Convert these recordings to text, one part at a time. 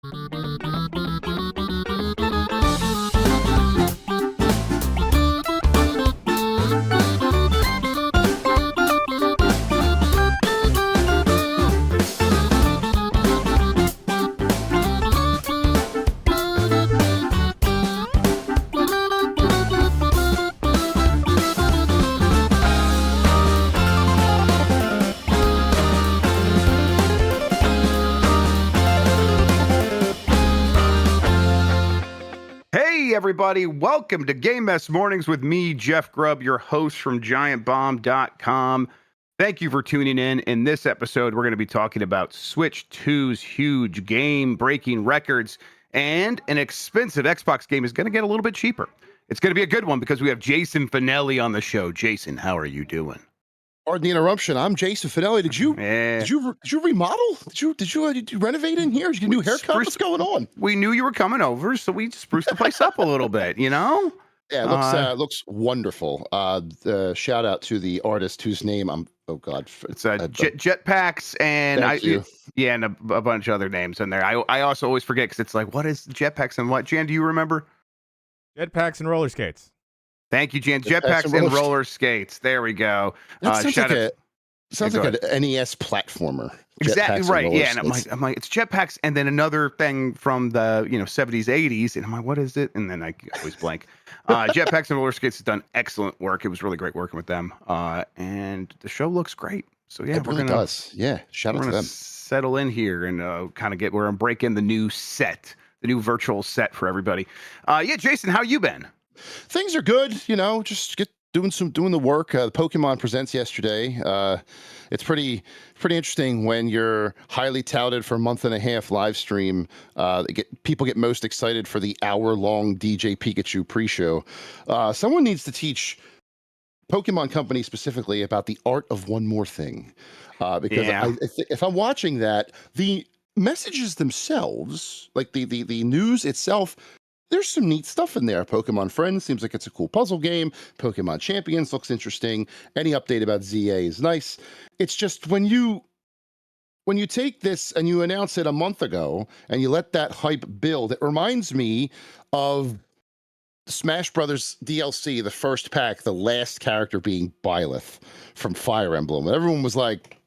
Hey everybody, welcome to Game Mess Mornings with me, Jeff Grubb, your host from GiantBomb.com. Thank you for tuning in. In this episode, we're going to be talking about Switch 2's huge game-breaking records, and an expensive Xbox game is going to get a little bit cheaper. It's going to be a good one because we have Jason Fanelli on the show. Jason, how are you doing? Pardon the interruption. I'm Jason Fanelli. Did you remodel? Did you renovate in here? Did you get a new haircut? What's going on? We knew you were coming over, so we spruced the place up a little bit, you know? Yeah, it looks wonderful. Shout out to the artist whose name it's Jetpacks and and a bunch of other names in there. I also always forget because it's like, what is Jetpacks and what? Jan, do you remember? Jetpacks and roller skates. Thank you, Jan. Jetpacks and roller skates. There we go. That sounds like an NES platformer. Exactly right. Yeah, and I'm like, it's Jetpacks, and then another thing from the 70s, 80s, and I'm like, what is it? And then I always blank. Jetpacks and roller skates has done excellent work. It was really great working with them, and the show looks great. So yeah, it really does. Yeah, shout out to them. Settle in here and kind of get where I'm breaking the new set, the new virtual set for everybody. Yeah, Jason, how you been? Things are good, just doing the work. The Pokemon Presents yesterday. It's pretty interesting when you're highly touted for a month and a half live stream. People get most excited for the hour-long DJ Pikachu pre-show. Someone needs to teach Pokemon Company specifically about the art of one more thing, because if I'm watching that, the messages themselves, like the news itself, there's some neat stuff in there. Pokemon Friends seems like it's a cool puzzle game. Pokemon Champions looks interesting. Any update about ZA is nice. It's just when you take this and you announce it a month ago and you let that hype build, it reminds me of Smash Brothers DLC, the first pack, the last character being Byleth from Fire Emblem. Everyone was like,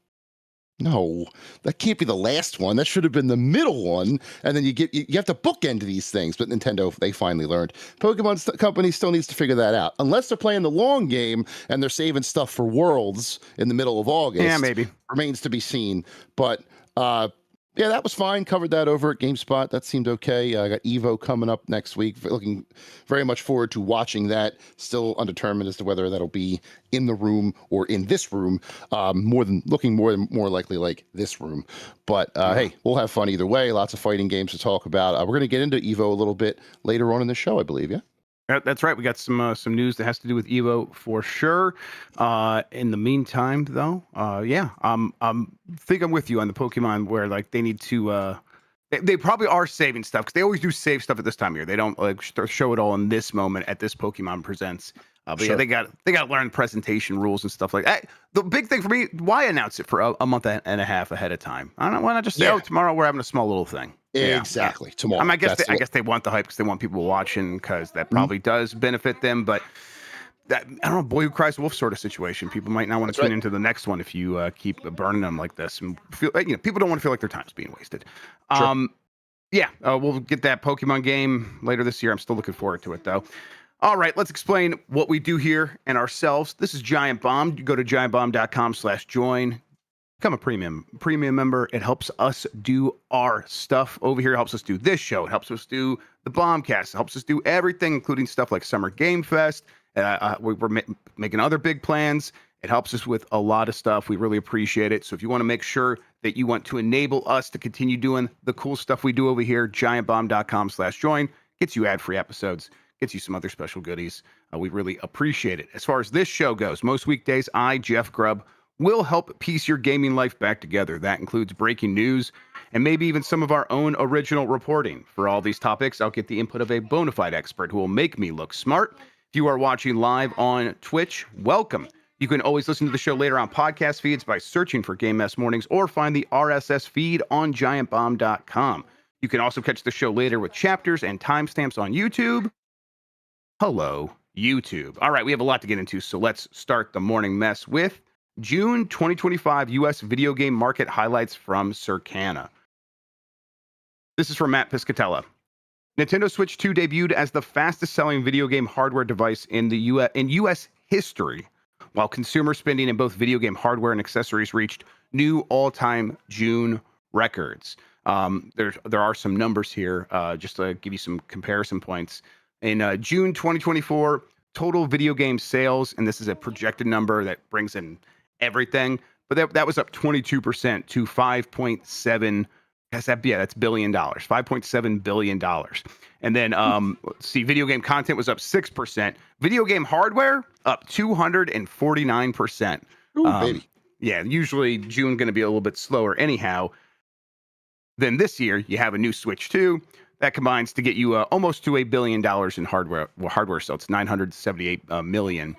no, that can't be the last one. That should have been the middle one. And then you have to bookend these things. But Nintendo, they finally learned. Pokemon Company still needs to figure that out. Unless they're playing the long game and they're saving stuff for Worlds in the middle of August. Yeah, maybe. Remains to be seen. But yeah, that was fine. Covered that over at GameSpot. That seemed okay. I got Evo coming up next week. Looking very much forward to watching that. Still undetermined as to whether that'll be in the room or in this room. More likely like this room. But hey, we'll have fun either way. Lots of fighting games to talk about. We're going to get into Evo a little bit later on in the show, I believe. Yeah. That's right. We got some news that has to do with Evo for sure. In the meantime, though, think I'm with you on the Pokemon where like they need to. They probably are saving stuff because they always do save stuff at this time of year. They don't like show it all in this moment at this Pokemon Presents. But sure. Yeah, they got to learn presentation rules and stuff like that. The big thing for me, why announce it for a month and a half ahead of time? I don't know. Why not just say, tomorrow we're having a small little thing. Exactly. Yeah. Tomorrow. I guess they want the hype because they want people watching because that probably does benefit them. But that, I don't know, boy who cries wolf sort of situation. People might not want to tune into the next one if you keep burning them like this and feel people don't want to feel like their time's being wasted. Sure. We'll get that Pokemon game later this year. I'm still looking forward to it though. All right, let's explain what we do here and ourselves. This is Giant Bomb. You go to giantbomb.com/join. Become a premium member. It helps us do our stuff over here. It helps us do this show. It helps us do the Bombcast. It helps us do everything, including stuff like Summer Game Fest. We're making other big plans. It helps us with a lot of stuff. We really appreciate it. So if you want to make sure that you want to enable us to continue doing the cool stuff we do over here, giantbomb.com/join gets you ad-free episodes, gets you some other special goodies. We really appreciate it. As far as this show goes, most weekdays, I, Jeff Grubb, will help piece your gaming life back together. That includes breaking news and maybe even some of our own original reporting. For all these topics, I'll get the input of a bona fide expert who will make me look smart. If you are watching live on Twitch, welcome. You can always listen to the show later on podcast feeds by searching for Game Mess Mornings or find the RSS feed on giantbomb.com. You can also catch the show later with chapters and timestamps on YouTube. Hello, YouTube. All right, we have a lot to get into, so let's start the morning mess with June 2025 U.S. video game market highlights from Circana. This is from Matt Piscatella. Nintendo Switch 2 debuted as the fastest-selling video game hardware device in the U.S. history, while consumer spending in both video game hardware and accessories reached new all-time June records. There are some numbers here, just to give you some comparison points. In June 2024, total video game sales, and this is a projected number that brings in everything, but that was up 22% to 5.7. That's $1 billion, $5.7 billion. And then let's see, video game content was up 6%. Video game hardware up 249%. Ooh, baby. Yeah, usually June going to be a little bit slower anyhow. Then this year you have a new Switch 2 that combines to get you almost to $1 billion in hardware. Well, hardware sales, 978 million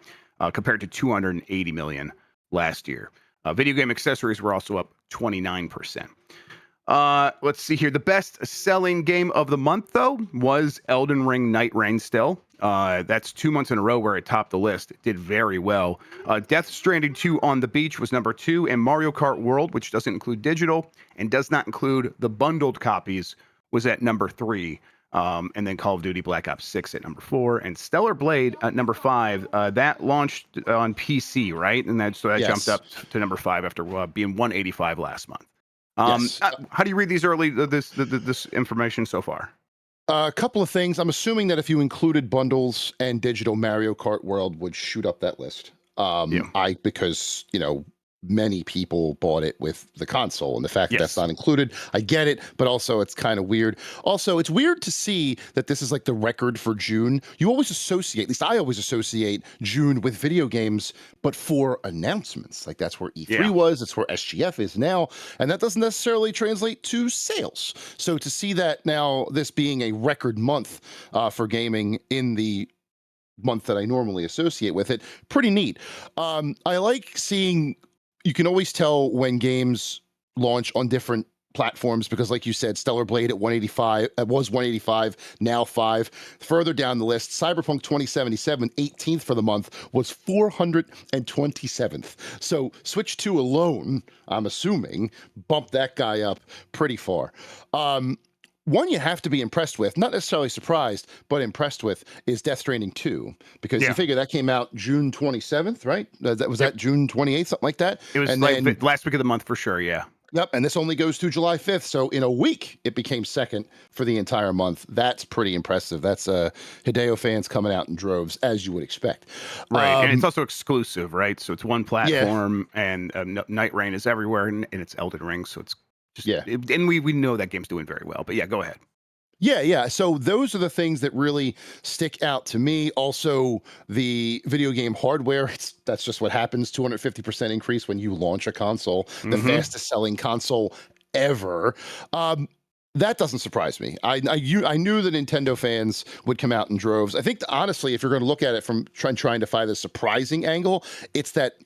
compared to 280 million last year. Video game accessories were also up 29%. Let's see here. The best selling game of the month, though, was Elden Ring Night Reign still. That's 2 months in a row where it topped the list. It did very well. Death Stranding 2 on the Beach was number 2, and Mario Kart World, which doesn't include digital and does not include the bundled copies, was at number 3. And then Call of Duty Black Ops 6 at number 4, and Stellar Blade at number 5. That launched on PC, right? And that Yes. jumped up to number 5 after being 185 last month. Yes. How do you read these this information so far? A couple of things. I'm assuming that if you included bundles and digital, Mario Kart World would shoot up that list. Because many people bought it with the console, and the fact that that's not included, I get it, but also it's kind of weird. Also, it's weird to see that this is like the record for June. You always associate, at least I always associate June with video games, but for announcements. Like that's where E3 was, it's where SGF is now, and that doesn't necessarily translate to sales. So to see that now, this being a record month for gaming in the month that I normally associate with it, pretty neat. I like seeing. You can always tell when games launch on different platforms because, like you said, Stellar Blade at 185 was 185, now 5. Further down the list, Cyberpunk 2077, 18th for the month, was 427th. So Switch 2 alone, I'm assuming, bumped that guy up pretty far. One you have to be impressed with, not necessarily surprised, but impressed with, is Death Stranding 2. Because you figure that came out June 27th, right? That June 28th, something like that? It was last week of the month for sure, yeah. Yep, and this only goes through July 5th. So in a week, it became second for the entire month. That's pretty impressive. That's Hideo fans coming out in droves, as you would expect. Right, and it's also exclusive, right? So it's one platform, and Night Reign is everywhere, and it's Elden Ring, so it's and we know that game's doing very well, but go ahead. Yeah. So those are the things that really stick out to me. Also, the video game hardware, that's just what happens. 250% increase when you launch a console, the fastest selling console ever. That doesn't surprise me. I knew that Nintendo fans would come out in droves. I think, honestly, if you're going to look at it from trying to find the surprising angle, it's that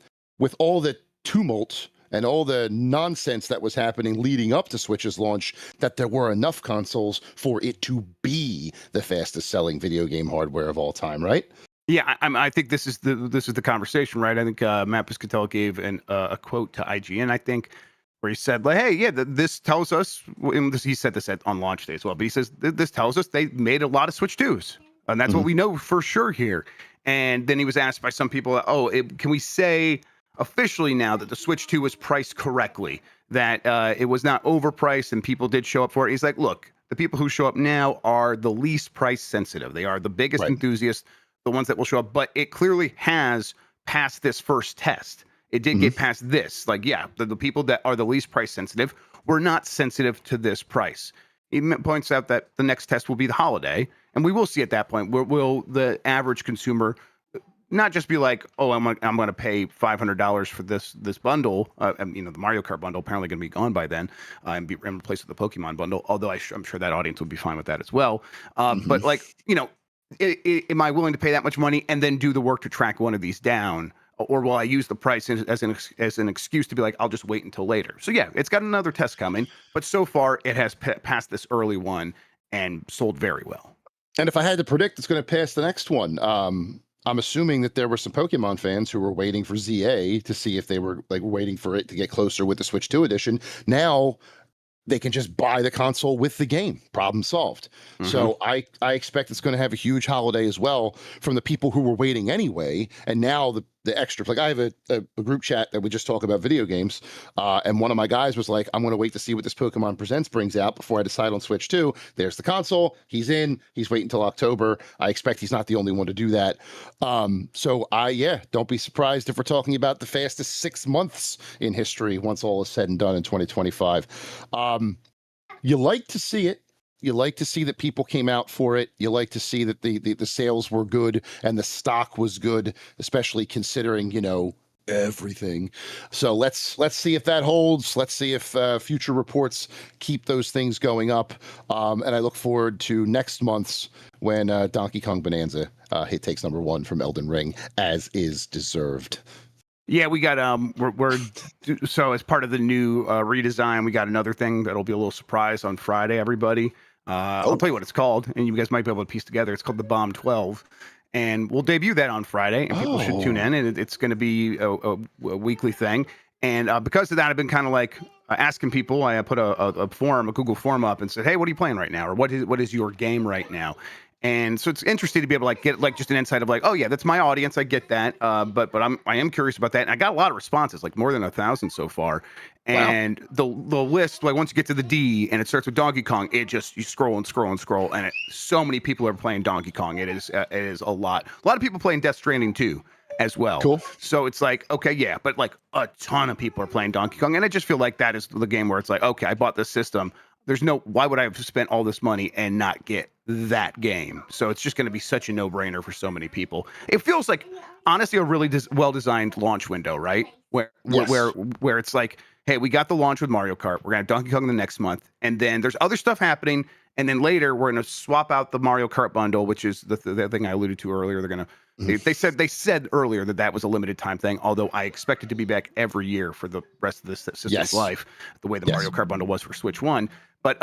with all the tumult and all the nonsense that was happening leading up to Switch's launch, that there were enough consoles for it to be the fastest selling video game hardware of all time, right? Yeah, I think this is the conversation, right? I think Matt Piscatella gave a quote to IGN, I think, where he said, like, hey, this tells us, he said this on launch day as well, but he says, this tells us they made a lot of Switch 2s, and that's what we know for sure here. And then he was asked by some people, can we say officially now that the Switch 2 was priced correctly, that it was not overpriced and people did show up for it? He's like, look, the people who show up now are the least price sensitive. They are the biggest enthusiasts, the ones that will show up, but it clearly has passed this first test. It did get past this. Like, the people that are the least price sensitive were not sensitive to this price. He points out that the next test will be the holiday, and we will see at that point, will the average consumer not just be like, oh, I'm going to pay $500 for this bundle. The Mario Kart bundle apparently going to be gone by then, and be replaced with the Pokemon bundle. Although I'm sure that audience would be fine with that as well. But am I willing to pay that much money and then do the work to track one of these down? or will I use the price as an excuse to be like, I'll just wait until later? So yeah, it's got another test coming, but so far it has passed this early one and sold very well. And if I had to predict, it's going to pass the next one. I'm assuming that there were some Pokemon fans who were waiting for ZA to see if they were like waiting for it to get closer with the Switch 2 edition. Now they can just buy the console with the game. Problem solved. So I expect it's going to have a huge holiday as well from the people who were waiting anyway. And now the extra, like I have a group chat that we just talk about video games. And one of my guys was like, I'm going to wait to see what this Pokemon Presents brings out before I decide on Switch 2. There's the console. He's in. He's waiting until October. I expect he's not the only one to do that. So don't be surprised if we're talking about the fastest 6 months in history once all is said and done in 2025. You like to see it. You like to see that people came out for it. You like to see that the sales were good and the stock was good, especially considering, everything. So let's see if that holds. Let's see if future reports keep those things going up. And I look forward to next month's when Donkey Kong Bonanza takes number 1 from Elden Ring, as is deserved. Yeah, we got so as part of the new redesign, we got another thing that'll be a little surprise on Friday, everybody. I'll tell you what it's called, and you guys might be able to piece together. It's called the Bomb 12, and we'll debut that on Friday, and people should tune in, and it's going to be a weekly thing. And because of that, I've been kind of like asking people. I put a Google form up and said, hey, what are you playing right now? Or what is your game right now? And so it's interesting to be able to like get like just an insight of like, oh yeah, that's my audience. I get that. But I am curious about that. And I got a lot of responses, like more than 1,000 so far. And the list, like once you get to the D and it starts with Donkey Kong, it just you scroll and scroll and scroll, and so many people are playing Donkey Kong. It is a lot. A lot of people playing Death Stranding too, as well. Cool. So it's like, okay, yeah, but like a ton of people are playing Donkey Kong, and I just feel like that is the game where it's like, okay, I bought this system. Why would I have spent all this money and not get that game? So it's just going to be such a no-brainer for so many people. It feels like, honestly, a really well-designed launch window, right? Where it's like, hey, we got the launch with Mario Kart. We're going to have Donkey Kong the next month. And then there's other stuff happening. And then later, we're going to swap out the Mario Kart bundle, which is the thing I alluded to earlier. They're going to They said earlier that was a limited time thing, although I expect it to be back every year for the rest of this system's life, the way the Mario Kart bundle was for Switch 1. But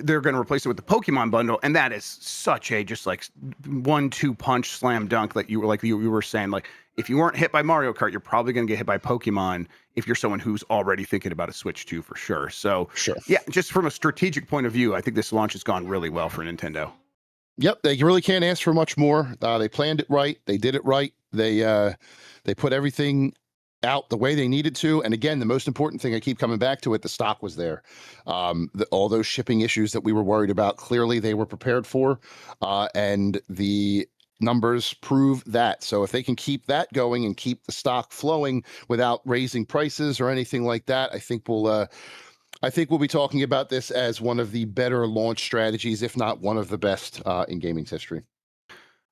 they're going to replace it with the Pokemon bundle, and that is such a just like 1-2 punch slam dunk that you were saying. Like if you weren't hit by Mario Kart, you're probably going to get hit by Pokemon if you're someone who's already thinking about a Switch 2 for sure. So yeah, just from a strategic point of view, I think this launch has gone really well for Nintendo. Yep, they really can't ask for much more. They planned it right. They did it right. They put everything out the way they needed to. And again, the most important thing, I keep coming back to it, the stock was there. All those shipping issues that we were worried about, clearly they were prepared for. And the numbers prove that. So if they can keep that going and keep the stock flowing without raising prices or anything like that, I think we'll be talking about this as one of the better launch strategies, if not one of the best in gaming's history.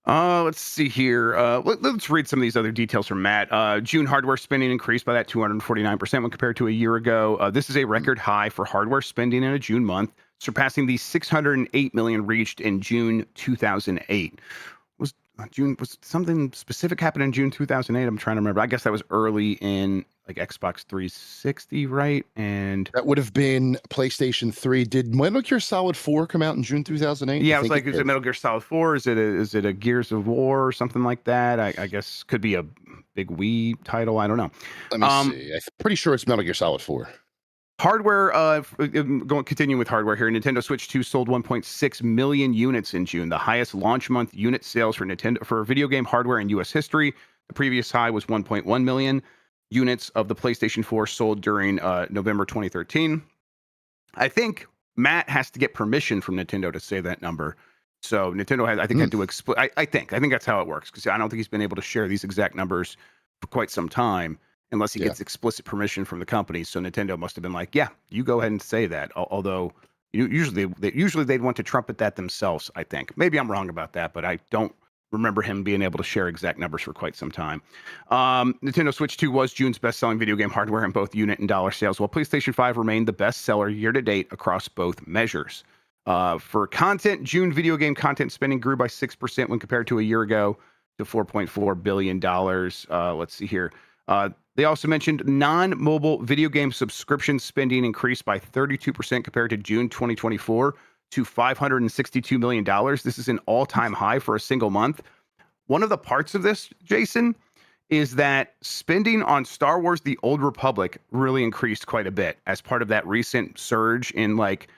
Let's see here. Let's read some of these other details from Matt. June hardware spending increased by that 249% when compared to a year ago. This is a record high for hardware spending in a June month, surpassing the 608 million reached in June 2008. Was something specific happened in June 2008? I'm trying to remember. I guess that was early in like Xbox 360, right? And that would have been PlayStation 3. Did Metal Gear Solid 4 come out in June 2008? Yeah, I was like, is it Metal Gear Solid 4? Is it a Gears of War or something like that? I guess could be a big Wii title. I don't know. Let me see. I'm pretty sure it's Metal Gear Solid 4. Hardware, continuing with hardware here, Nintendo Switch 2 sold 1.6 million units in June, the highest launch month unit sales for Nintendo for video game hardware in U.S. history. The previous high was 1.1 million units of the PlayStation 4 sold during November 2013. I think Matt has to get permission from Nintendo to say that number. So Nintendo had to I think that's how it works, because I don't think he's been able to share these exact numbers for quite some time, unless he gets explicit permission from the company. So Nintendo must have been like, yeah, you go ahead and say that. Although usually they'd want to trumpet that themselves, I think. Maybe I'm wrong about that, but I don't remember him being able to share exact numbers for quite some time. Nintendo Switch 2 was June's best-selling video game hardware in both unit and dollar sales, while PlayStation 5 remained the best seller year-to-date across both measures. For content, June video game content spending grew by 6% when compared to a year ago, to $4.4 billion. Let's see here. They also mentioned non-mobile video game subscription spending increased by 32% compared to June 2024 to $562 million. This is an all-time high for a single month. One of the parts of this, Jason, is that spending on Star Wars: The Old Republic really increased quite a bit as part of that recent surge in like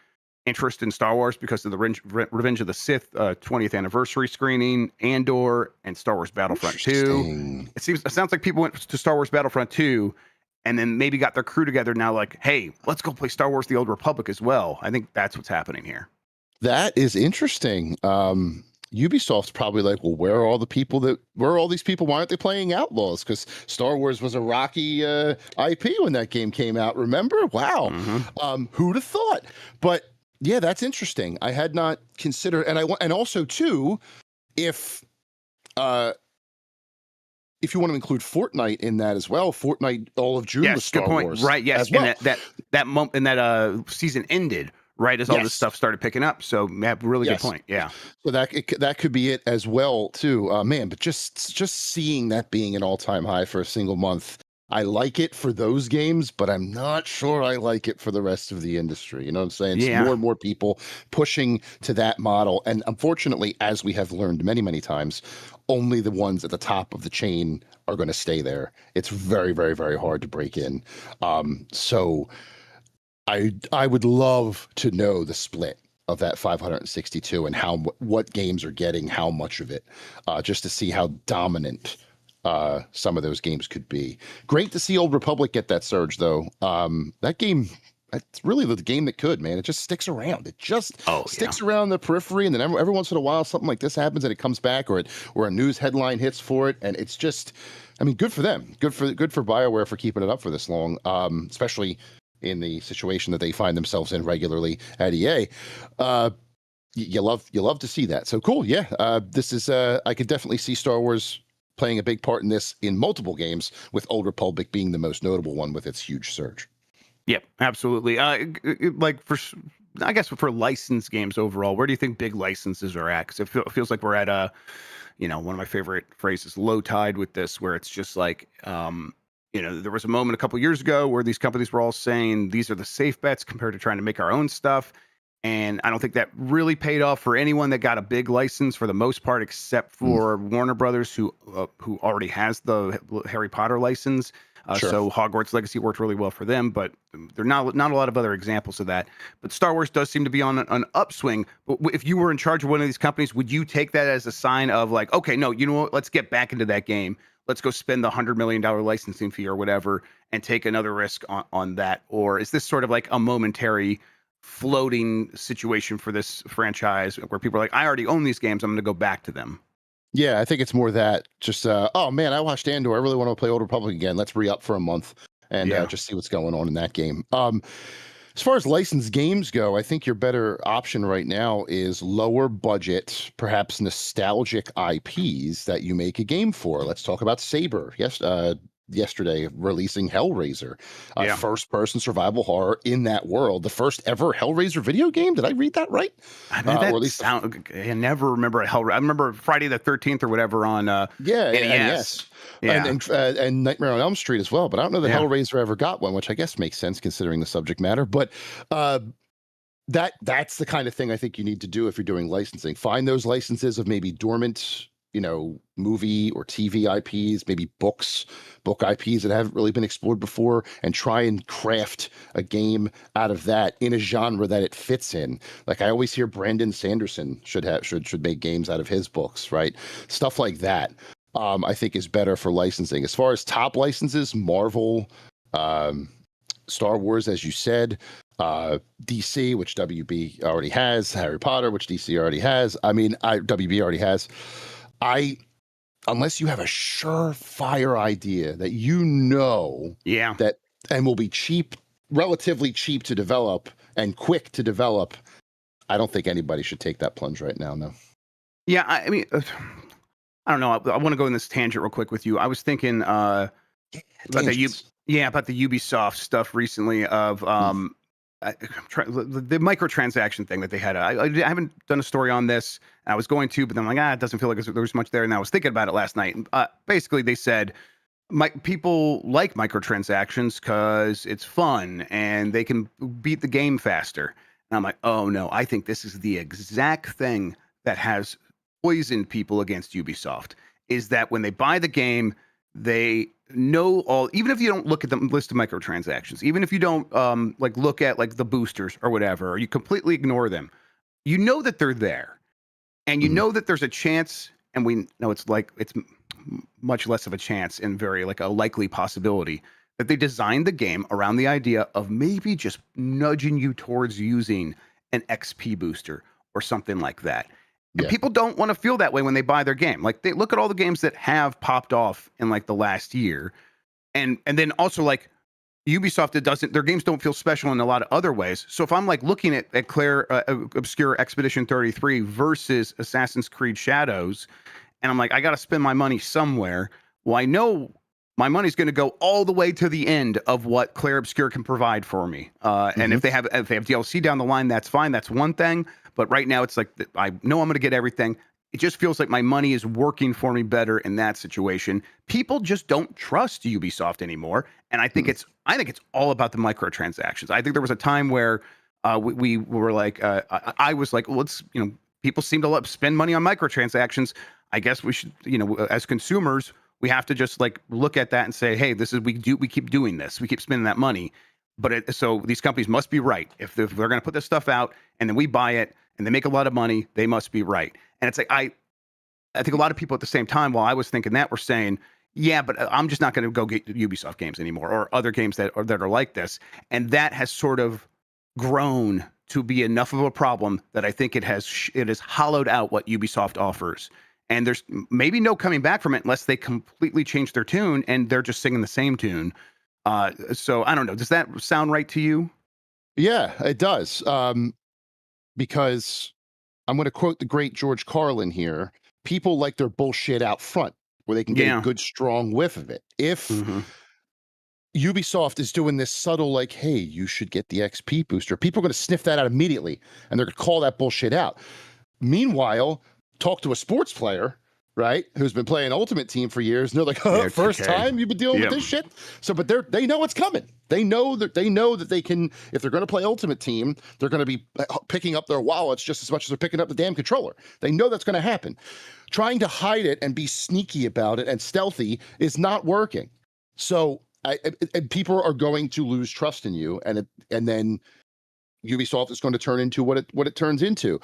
interest in Star Wars because of the Revenge of the Sith 20th anniversary screening, Andor, and Star Wars Battlefront 2. It sounds like people went to Star Wars Battlefront 2 and then maybe got their crew together now like, hey, let's go play Star Wars: The Old Republic as well. I think that's what's happening here. That is interesting. Ubisoft's probably like, well, where are all these people? Why aren't they playing Outlaws? Because Star Wars was a rocky IP when that game came out. Remember? Wow. Mm-hmm. Who'd have thought? But yeah, that's interesting. I had not considered, and also too, if you want to include Fortnite in that as well, Fortnite all of June was Star Wars, right? Yes, as well. And that month and that season ended right as all this stuff started picking up. So, really good point. Yeah. So that could be it as well too, man. But just seeing that being an all-time high for a single month, I like it for those games, but I'm not sure I like it for the rest of the industry. You know what I'm saying? It's more and more people pushing to that model, and unfortunately, as we have learned many, many times, only the ones at the top of the chain are going to stay there. It's very, very, very hard to break in. So I would love to know the split of that 562 and what games are getting how much of it, just to see how dominant some of those games could be. Great to see Old Republic get that surge, though. That game, it's really the game that could, man. It just sticks around. It just sticks around the periphery, and then every once in a while something like this happens and it comes back, or a news headline hits for it, and it's just, I mean, good for them. Good for BioWare for keeping it up for this long, especially in the situation that they find themselves in regularly at EA. You love to see that. So cool. Yeah. This is, I could definitely see Star Wars playing a big part in this in multiple games, with Old Republic being the most notable one with its huge surge. Yep, absolutely. Like I guess for licensed games overall, where do you think big licenses are at? Because it feels like we're at one of my favorite phrases, low tide with this, where it's just like, there was a moment a couple years ago where these companies were all saying these are the safe bets compared to trying to make our own stuff. And I don't think that really paid off for anyone that got a big license for the most part, except for Warner Brothers, who already has the Harry Potter license. Sure. So Hogwarts Legacy worked really well for them, but there are not a lot of other examples of that. But Star Wars does seem to be on an upswing. But if you were in charge of one of these companies, would you take that as a sign of like, okay, no, you know what? Let's get back into that game. Let's go spend the $100 million licensing fee or whatever and take another risk on that? Or is this sort of like a momentary floating situation for this franchise where people are like, I already own these games, I'm going to go back to them? Yeah, I think it's more that just, oh man, I watched Andor. I really want to play Old Republic again. Let's re-up for a month and just see what's going on in that game. As far as licensed games go, I think your better option right now is lower budget, perhaps nostalgic IPs that you make a game for. Let's talk about Saber. Yesterday releasing Hellraiser, first-person survival horror in that world, the first ever Hellraiser video game. Did I read that right? I never remember a Hellraiser. I remember Friday the 13th or whatever on NES. And Nightmare on Elm Street as well. But I don't know that Hellraiser ever got one, which I guess makes sense considering the subject matter. But that's the kind of thing I think you need to do if you're doing licensing. Find those licenses of maybe dormant, movie or TV IPs, maybe book IPs that haven't really been explored before, and try and craft a game out of that in a genre that it fits in. Like I always hear Brandon Sanderson should make games out of his books, right? Stuff like that. I think is better for licensing. As far as top licenses, Marvel, Star Wars, as you said, DC, which WB already has, Harry Potter, which DC already has. WB already has. Unless you have a surefire idea that that and will be cheap, relatively cheap to develop and quick to develop, I don't think anybody should take that plunge right now. No. Yeah, I mean, I don't know. I want to go in this tangent real quick with you. I was thinking about the Ubisoft stuff recently of the microtransaction thing that they had. I haven't done a story on this. I was going to, but then I'm like, it doesn't feel like there was much there. And I was thinking about it last night. Basically, they said people like microtransactions because it's fun and they can beat the game faster. And I'm like, oh no, I think this is the exact thing that has poisoned people against Ubisoft. Is that when they buy the game, they know all, even if you don't look at the list of microtransactions, even if you don't like look at like the boosters or whatever, or you completely ignore them, you know that they're there, and you know that there's a chance, and we know it's much less of a chance and very like a likely possibility that they designed the game around the idea of maybe just nudging you towards using an XP booster or something like that. And people don't want to feel that way when they buy their game. Like, they look at all the games that have popped off in like the last year. And then also, like, Ubisoft, their games don't feel special in a lot of other ways. So if I'm like looking at Claire Obscure Expedition 33 versus Assassin's Creed Shadows, and I'm like, I got to spend my money somewhere. Well, I know my money's going to go all the way to the end of what Claire Obscure can provide for me. And if they have DLC down the line, that's fine. That's one thing. But right now, it's like, I know I'm going to get everything. It just feels like my money is working for me better in that situation. People just don't trust Ubisoft anymore, and I think it's all about the microtransactions. I think there was a time where we were like, I was like, well, let's, people seem to spend money on microtransactions. I guess we should, as consumers, we have to just like look at that and say, hey, we keep doing this, we keep spending that money. But so these companies must be right. If they're going to put this stuff out and then we buy it and they make a lot of money, they must be right. And it's like, I think a lot of people at the same time, while I was thinking that, were saying, yeah, but I'm just not going to go get Ubisoft games anymore or other games that are like this. And that has sort of grown to be enough of a problem that I think it has hollowed out what Ubisoft offers. And there's maybe no coming back from it unless they completely change their tune and they're just singing the same tune. So I don't know. Does that sound right to you? Yeah, it does. Because I'm going to quote the great George Carlin here. People like their bullshit out front where they can get a good, strong whiff of it. If Ubisoft is doing this subtle, like, hey, you should get the XP booster, people are going to sniff that out immediately and they're going to call that bullshit out. Meanwhile, talk to a sports player, right, who's been playing Ultimate Team for years, and they're like, first time you've been dealing with this shit? So, but they know it's coming. They know that they can, if they're going to play Ultimate Team, they're going to be picking up their wallets just as much as they're picking up the damn controller. They know that's going to happen. Trying to hide it and be sneaky about it and stealthy is not working. So, and people are going to lose trust in you, and then Ubisoft is going to turn into what it turns into.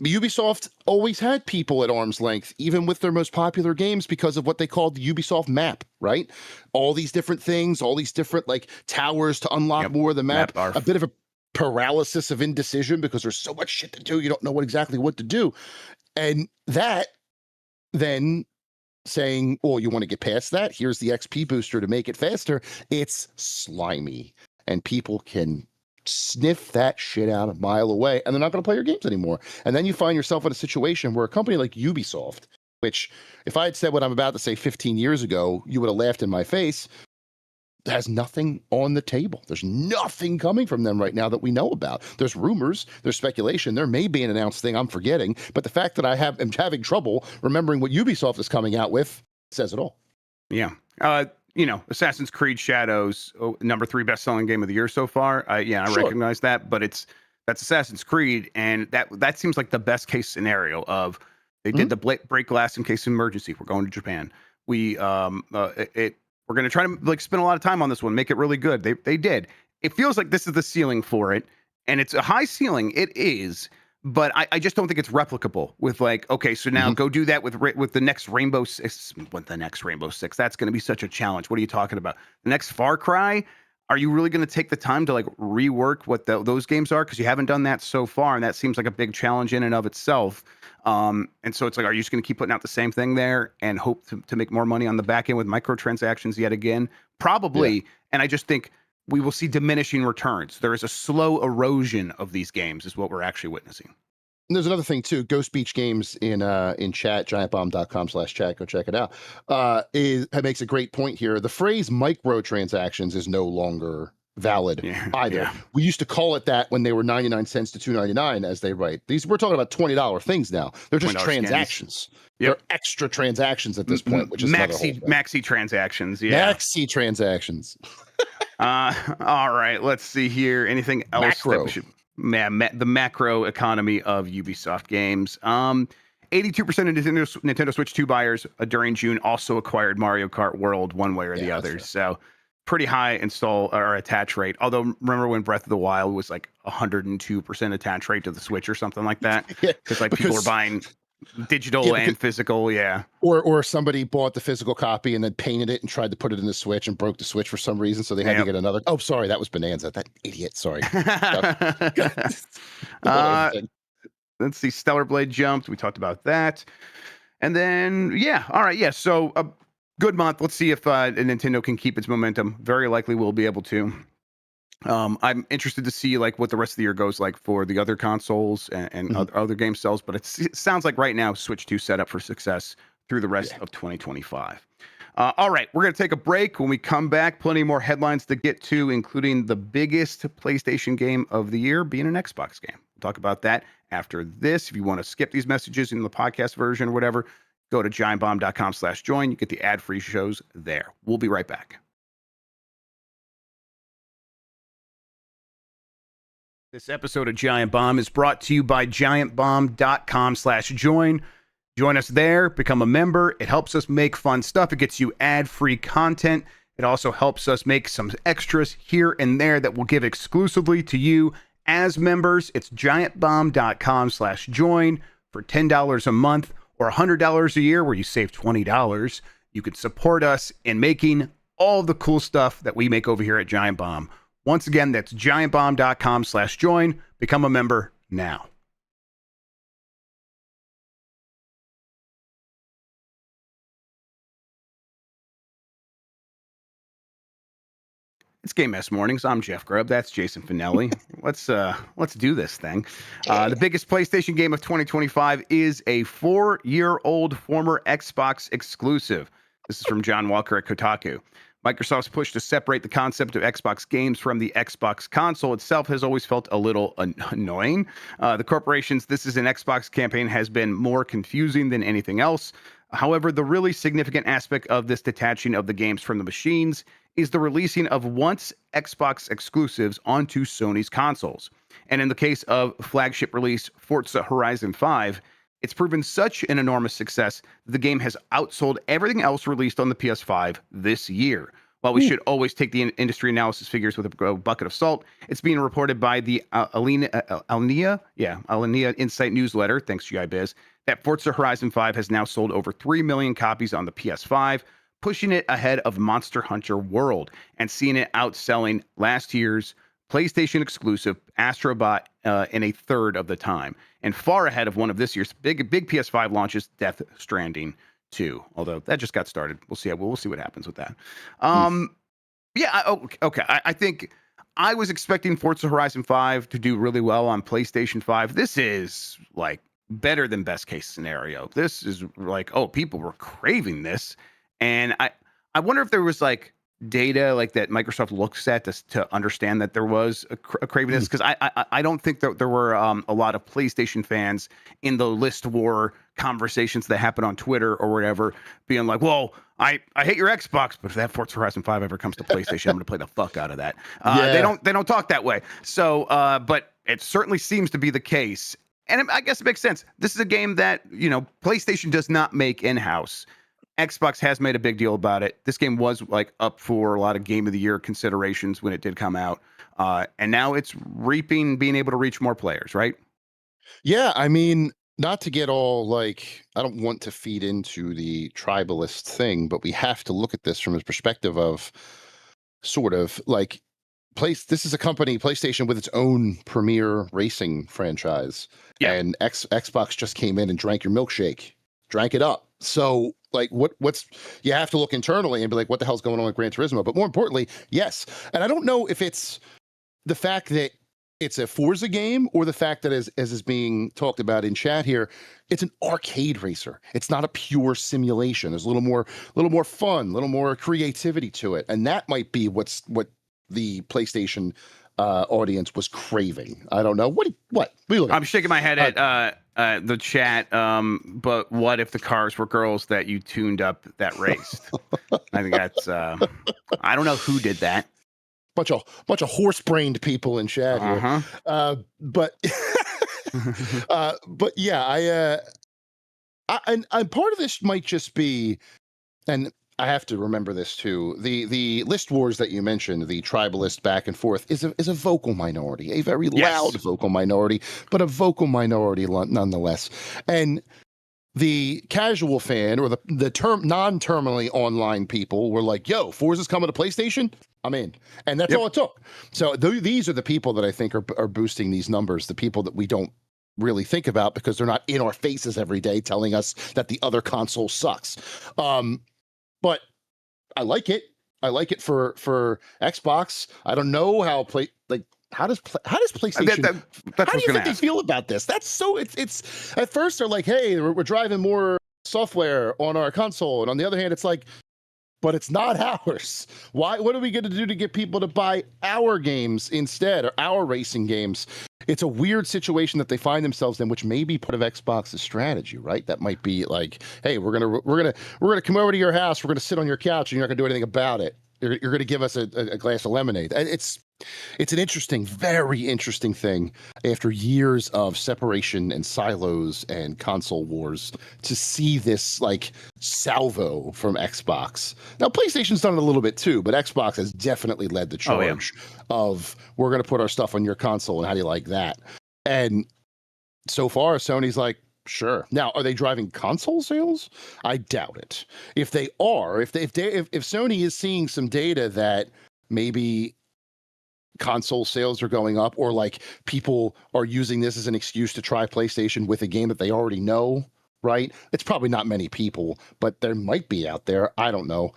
Ubisoft always had people at arm's length, even with their most popular games, because of what they called the Ubisoft map, right? All these different things, all these different like towers to unlock more of the map, a bit of a paralysis of indecision because there's so much shit to do, you don't know exactly what to do. And that then saying, oh, you want to get past that? Here's the XP booster to make it faster. It's slimy, and people can sniff that shit out a mile away, and they're not going to play your games anymore. And then you find yourself in a situation where a company like Ubisoft, which if I had said what I'm about to say 15 years ago, you would have laughed in my face, has nothing on the table. There's nothing coming from them right now that we know about. There's rumors, there's speculation, there may be an announced thing I'm forgetting, but the fact that am having trouble remembering what Ubisoft is coming out with says it all. Yeah. Assassin's Creed Shadows, number 3 best-selling game of the year so far. I recognize that, but that's Assassin's Creed, and that seems like the best case scenario of they did the break glass in case of emergency. We're going to Japan. We're going to try to like spend a lot of time on this one, make it really good. They did. It feels like this is the ceiling for it, and it's a high ceiling. It is. But I just don't think it's replicable with like, okay, so now go do that with the next Rainbow Six. What the next Rainbow Six? That's going to be such a challenge. What are you talking about? The next Far Cry? Are you really going to take the time to like rework what those games are? Because you haven't done that so far, and that seems like a big challenge in and of itself. And so it's like, are you just going to keep putting out the same thing there and hope to make more money on the back end with microtransactions yet again? Probably. Yeah. And I just think we will see diminishing returns. There is a slow erosion of these games is what we're actually witnessing. And there's another thing too. Ghost Beach Games in chat, giantbomb.com/chat, go check it out. It makes a great point here. The phrase microtransactions is no longer valid either. Yeah. We used to call it that when they were 99 cents to $2.99, as they write. We're talking about $20 things now. They're just transactions. Yep. They're extra transactions at this point, which is another whole thing. Maxi transactions. Yeah. Maxi transactions. All right. Let's see here. Anything else Macro. that we should? The macro economy of Ubisoft games. 82% of Nintendo Switch 2 buyers during June also acquired Mario Kart World one way or the other. So pretty high install or attach rate. Although remember when Breath of the Wild was like 102% attach rate to the Switch or something like that? Because people were buying digital and physical. Or somebody bought the physical copy and then painted it and tried to put it in the Switch and broke the Switch for some reason, so they had to get another. Oh, sorry, that was Bonanza. That idiot. Sorry. Let's see. Stellar Blade jumped. We talked about that. And then, all right. So a good month. Let's see if Nintendo can keep its momentum. Very likely we'll be able to. I'm interested to see like what the rest of the year goes like for the other consoles and other game sales. But it sounds like right now Switch 2 set up for success through the rest of 2025. All right, we're going to take a break. When we come back, plenty more headlines to get to, including the biggest PlayStation game of the year being an Xbox game. We'll talk about that after this. If you want to skip these messages in the podcast version or whatever, go to giantbomb.com/join. You get the ad-free shows there. We'll be right back. This episode of Giant Bomb is brought to you by giantbomb.com/join. Join us there, become a member. It helps us make fun stuff. It gets you ad-free content. It also helps us make some extras here and there that we'll give exclusively to you as members. It's giantbomb.com/join for $10 a month or $100 a year, where you save $20. You can support us in making all the cool stuff that we make over here at Giant Bomb. Once again, that's giantbomb.com/join. Become a member now. It's Game Mess Mornings. I'm Jeff Grubb. That's Jason Fanelli. Let's do this thing. The biggest PlayStation game of 2025 is a 4-year-old former Xbox exclusive. This is from John Walker at Kotaku. Microsoft's push to separate the concept of Xbox games from the Xbox console itself has always felt a little annoying. The corporation's "This is an Xbox" campaign has been more confusing than anything else. However, the really significant aspect of this detaching of the games from the machines is the releasing of once Xbox exclusives onto Sony's consoles. And in the case of flagship release Forza Horizon 5, it's proven such an enormous success that the game has outsold everything else released on the PS5 this year. While we should always take the industry analysis figures with a bucket of salt, it's being reported by the Alenia Insight newsletter, thanks GI Biz, that Forza Horizon 5 has now sold over 3 million copies on the PS5, pushing it ahead of Monster Hunter World and seeing it outselling last year's PlayStation exclusive Astro Bot in a third of the time, and far ahead of one of this year's big PS5 launches, Death Stranding 2. Although that just got started, we'll see what happens with that. Okay. I think I was expecting Forza Horizon 5 to do really well on PlayStation 5. This is like better than best case scenario. This is like, people were craving this, and I wonder if there was like data like that Microsoft looks at to understand that there was a craviness, because I don't think that there were a lot of PlayStation fans in the list war conversations that happen on Twitter or whatever being like, well, I hate your Xbox, but if that Forza Horizon 5 ever comes to PlayStation, I'm going to play the fuck out of that. They don't talk that way. So, but it certainly seems to be the case. And I guess it makes sense. This is a game that, PlayStation does not make in-house. Xbox has made a big deal about it. This game was like up for a lot of Game of the Year considerations when it did come out. And now it's being able to reach more players, right? Yeah, I mean, not to get all like, I don't want to feed into the tribalist thing, but we have to look at this from a perspective of sort of like, this is a company, PlayStation, with its own premier racing franchise. Yeah. And Xbox just came in and drank your milkshake, drank it up. So like what's you have to look internally and be like, what the hell's going on with Gran Turismo? But more importantly, yes. And I don't know if it's the fact that it's a Forza game or the fact that as is being talked about in chat here, it's an arcade racer. It's not a pure simulation. There's a little more fun, a little more creativity to it. And that might be what the PlayStation audience was craving. I don't know. What are you looking I'm shaking my head at the chat. But what if the cars were girls that you tuned up that raced? I think that's. I don't know who did that. bunch of horse-brained people in chat here. But but yeah, and part of this might just be, and I have to remember this too. The list wars that you mentioned, the tribalist back and forth, is a vocal minority, a very loud vocal minority, but a vocal minority nonetheless. And the casual fan or the term non-terminally online people were like, "Yo, Forza's coming to PlayStation. I'm in," and that's all it took. So these are the people that I think are boosting these numbers. The people that we don't really think about because they're not in our faces every day telling us that the other console sucks. But I like it. I like it for Xbox. I don't know how how does PlayStation? That's how do you think they feel about this? That's so. It's at first they're like, hey, we're driving more software on our console, and on the other hand, it's like, but it's not ours. Why? What are we going to do to get people to buy our games instead, or our racing games? It's a weird situation that they find themselves in, which may be part of Xbox's strategy, right? That might be like, hey, we're gonna come over to your house, we're gonna sit on your couch, and you're not gonna do anything about it. You're gonna give us a glass of lemonade. It's an interesting, very interesting thing after years of separation and silos and console wars to see this like salvo from Xbox. Now, PlayStation's done it a little bit too, but Xbox has definitely led the charge of we're going to put our stuff on your console, and how do you like that? And so far, Sony's like, sure. Now, are they driving console sales? I doubt it. If they are, if Sony is seeing some data that maybe console sales are going up, or like people are using this as an excuse to try PlayStation with a game that they already know, right? It's probably not many people, but there might be out there. I don't know.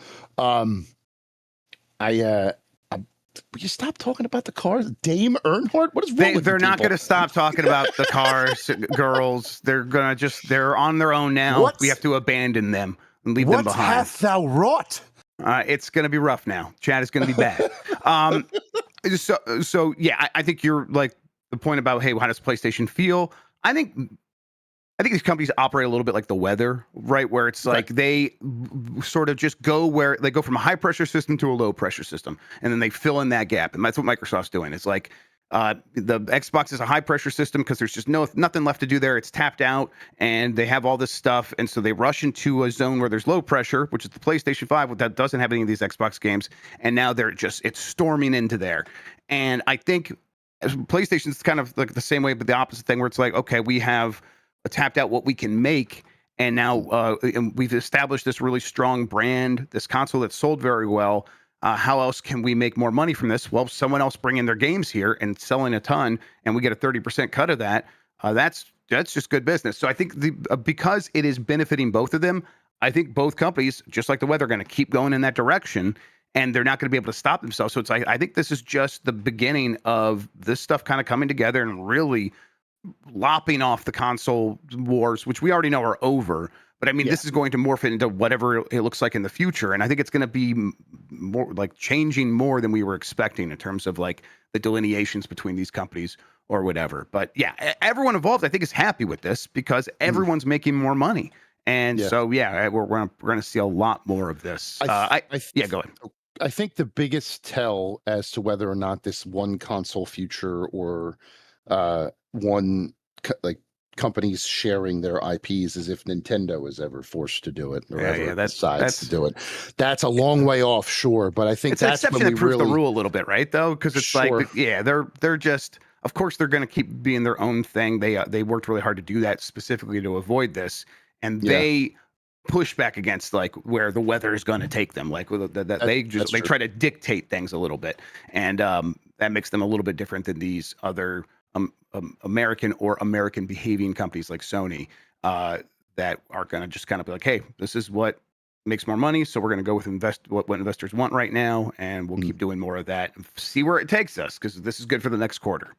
Will you stop talking about the cars? Dame Earnhardt? What is wrong with They're you not people? going to stop talking about the cars, girls. They're going to they're on their own now. We have to abandon them and leave them behind. What hath thou wrought? It's going to be rough now. Chat is going to be bad. So yeah, I think you're like the point about, hey, how does PlayStation feel? I think these companies operate a little bit like the weather, right? Where it's like they sort of just go where they go from a high pressure system to a low pressure system, and then they fill in that gap. And that's what Microsoft's doing. It's like the Xbox is a high pressure system because there's just nothing left to do there. It's tapped out, and they have all this stuff, and so they rush into a zone where there's low pressure, which is the PlayStation 5 that doesn't have any of these Xbox games, and now it's storming into there. And I think PlayStation's kind of like the same way, but the opposite thing, where it's like, okay, we have tapped out what we can make, and now and we've established this really strong brand, this console that's sold very well. How else can we make more money from this? Well, someone else bringing their games here and selling a ton, and we get a 30% cut of that. That's just good business. So I think because it is benefiting both of them, I think both companies, just like the weather, are going to keep going in that direction, and they're not going to be able to stop themselves. So it's like, I think this is just the beginning of this stuff kind of coming together and really lopping off the console wars, which we already know are over. But I mean, this is going to morph into whatever it looks like in the future. And I think it's going to be more like changing more than we were expecting in terms of like the delineations between these companies or whatever. But yeah, everyone involved, I think, is happy with this because everyone's making more money. And so, yeah, we're going to see a lot more of this. Go ahead. I think the biggest tell as to whether or not this one console future or one companies sharing their IPs is if Nintendo is ever forced to do it or ever decides to do it. That's a long way off, sure, but I think it's that's an exception when that proves the rule a little bit, right? Though, because it's they're just, of course, they're going to keep being their own thing. They worked really hard to do that specifically to avoid this, and they push back against like where the weather is going to take them. Like they try to dictate things a little bit, and that makes them a little bit different than these other American or American behaving companies like Sony that are going to just kind of be like, hey, this is what makes more money, so we're going to go with what investors want right now, and we'll keep doing more of that and see where it takes us, because this is good for the next quarter.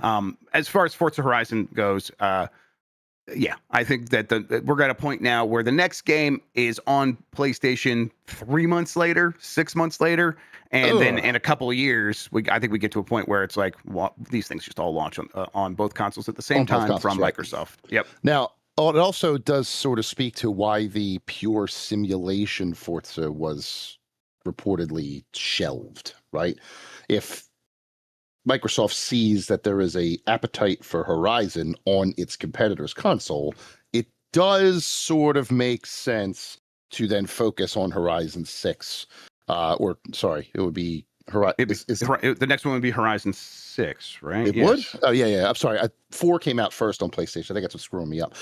As far as Forza Horizon goes, Yeah, I think that we're at a point now where the next game is on PlayStation 3 months later, 6 months later, and then Ugh. in a couple of years, I think we get to a point where it's like, well, these things just all launch on both consoles at the same On both time consoles, from right. Microsoft. Yep. Now, it also does sort of speak to why the pure simulation Forza was reportedly shelved, right? If Microsoft sees that there is a appetite for Horizon on its competitor's console, it does sort of make sense to then focus on Horizon 6. Or sorry, it would be The next one would be Horizon 6, right? it would? Yes. Oh, yeah. I'm sorry. 4 came out first on PlayStation. I think that's what's screwing me up.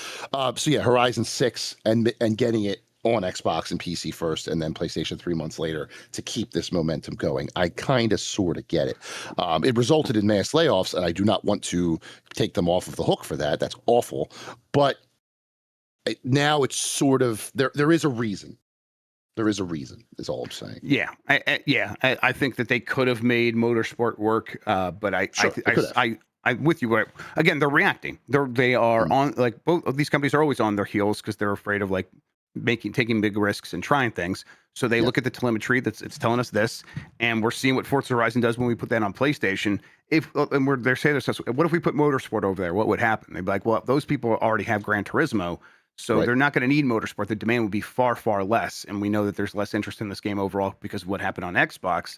So yeah, Horizon 6 and getting it on Xbox and PC first, and then PlayStation 3 months later to keep this momentum going. I kind of sort of get it. It resulted in mass layoffs, and I do not want to take them off of the hook for that. That's awful. But now it's sort of there is a reason. There is a reason, is all I'm saying. Yeah, I think that they could have made motorsport work, but I'm with you. Again, they're reacting. They are on, like, both of these companies are always on their heels because they're afraid of like taking big risks and trying things. So they look at the telemetry it's telling us this, and we're seeing what Forza Horizon does when we put that on PlayStation. They're saying this, what if we put motorsport over there? What would happen? They'd be like, well, those people already have Gran Turismo. So they're not going to need motorsport. The demand would be far, far less. And we know that there's less interest in this game overall because of what happened on Xbox.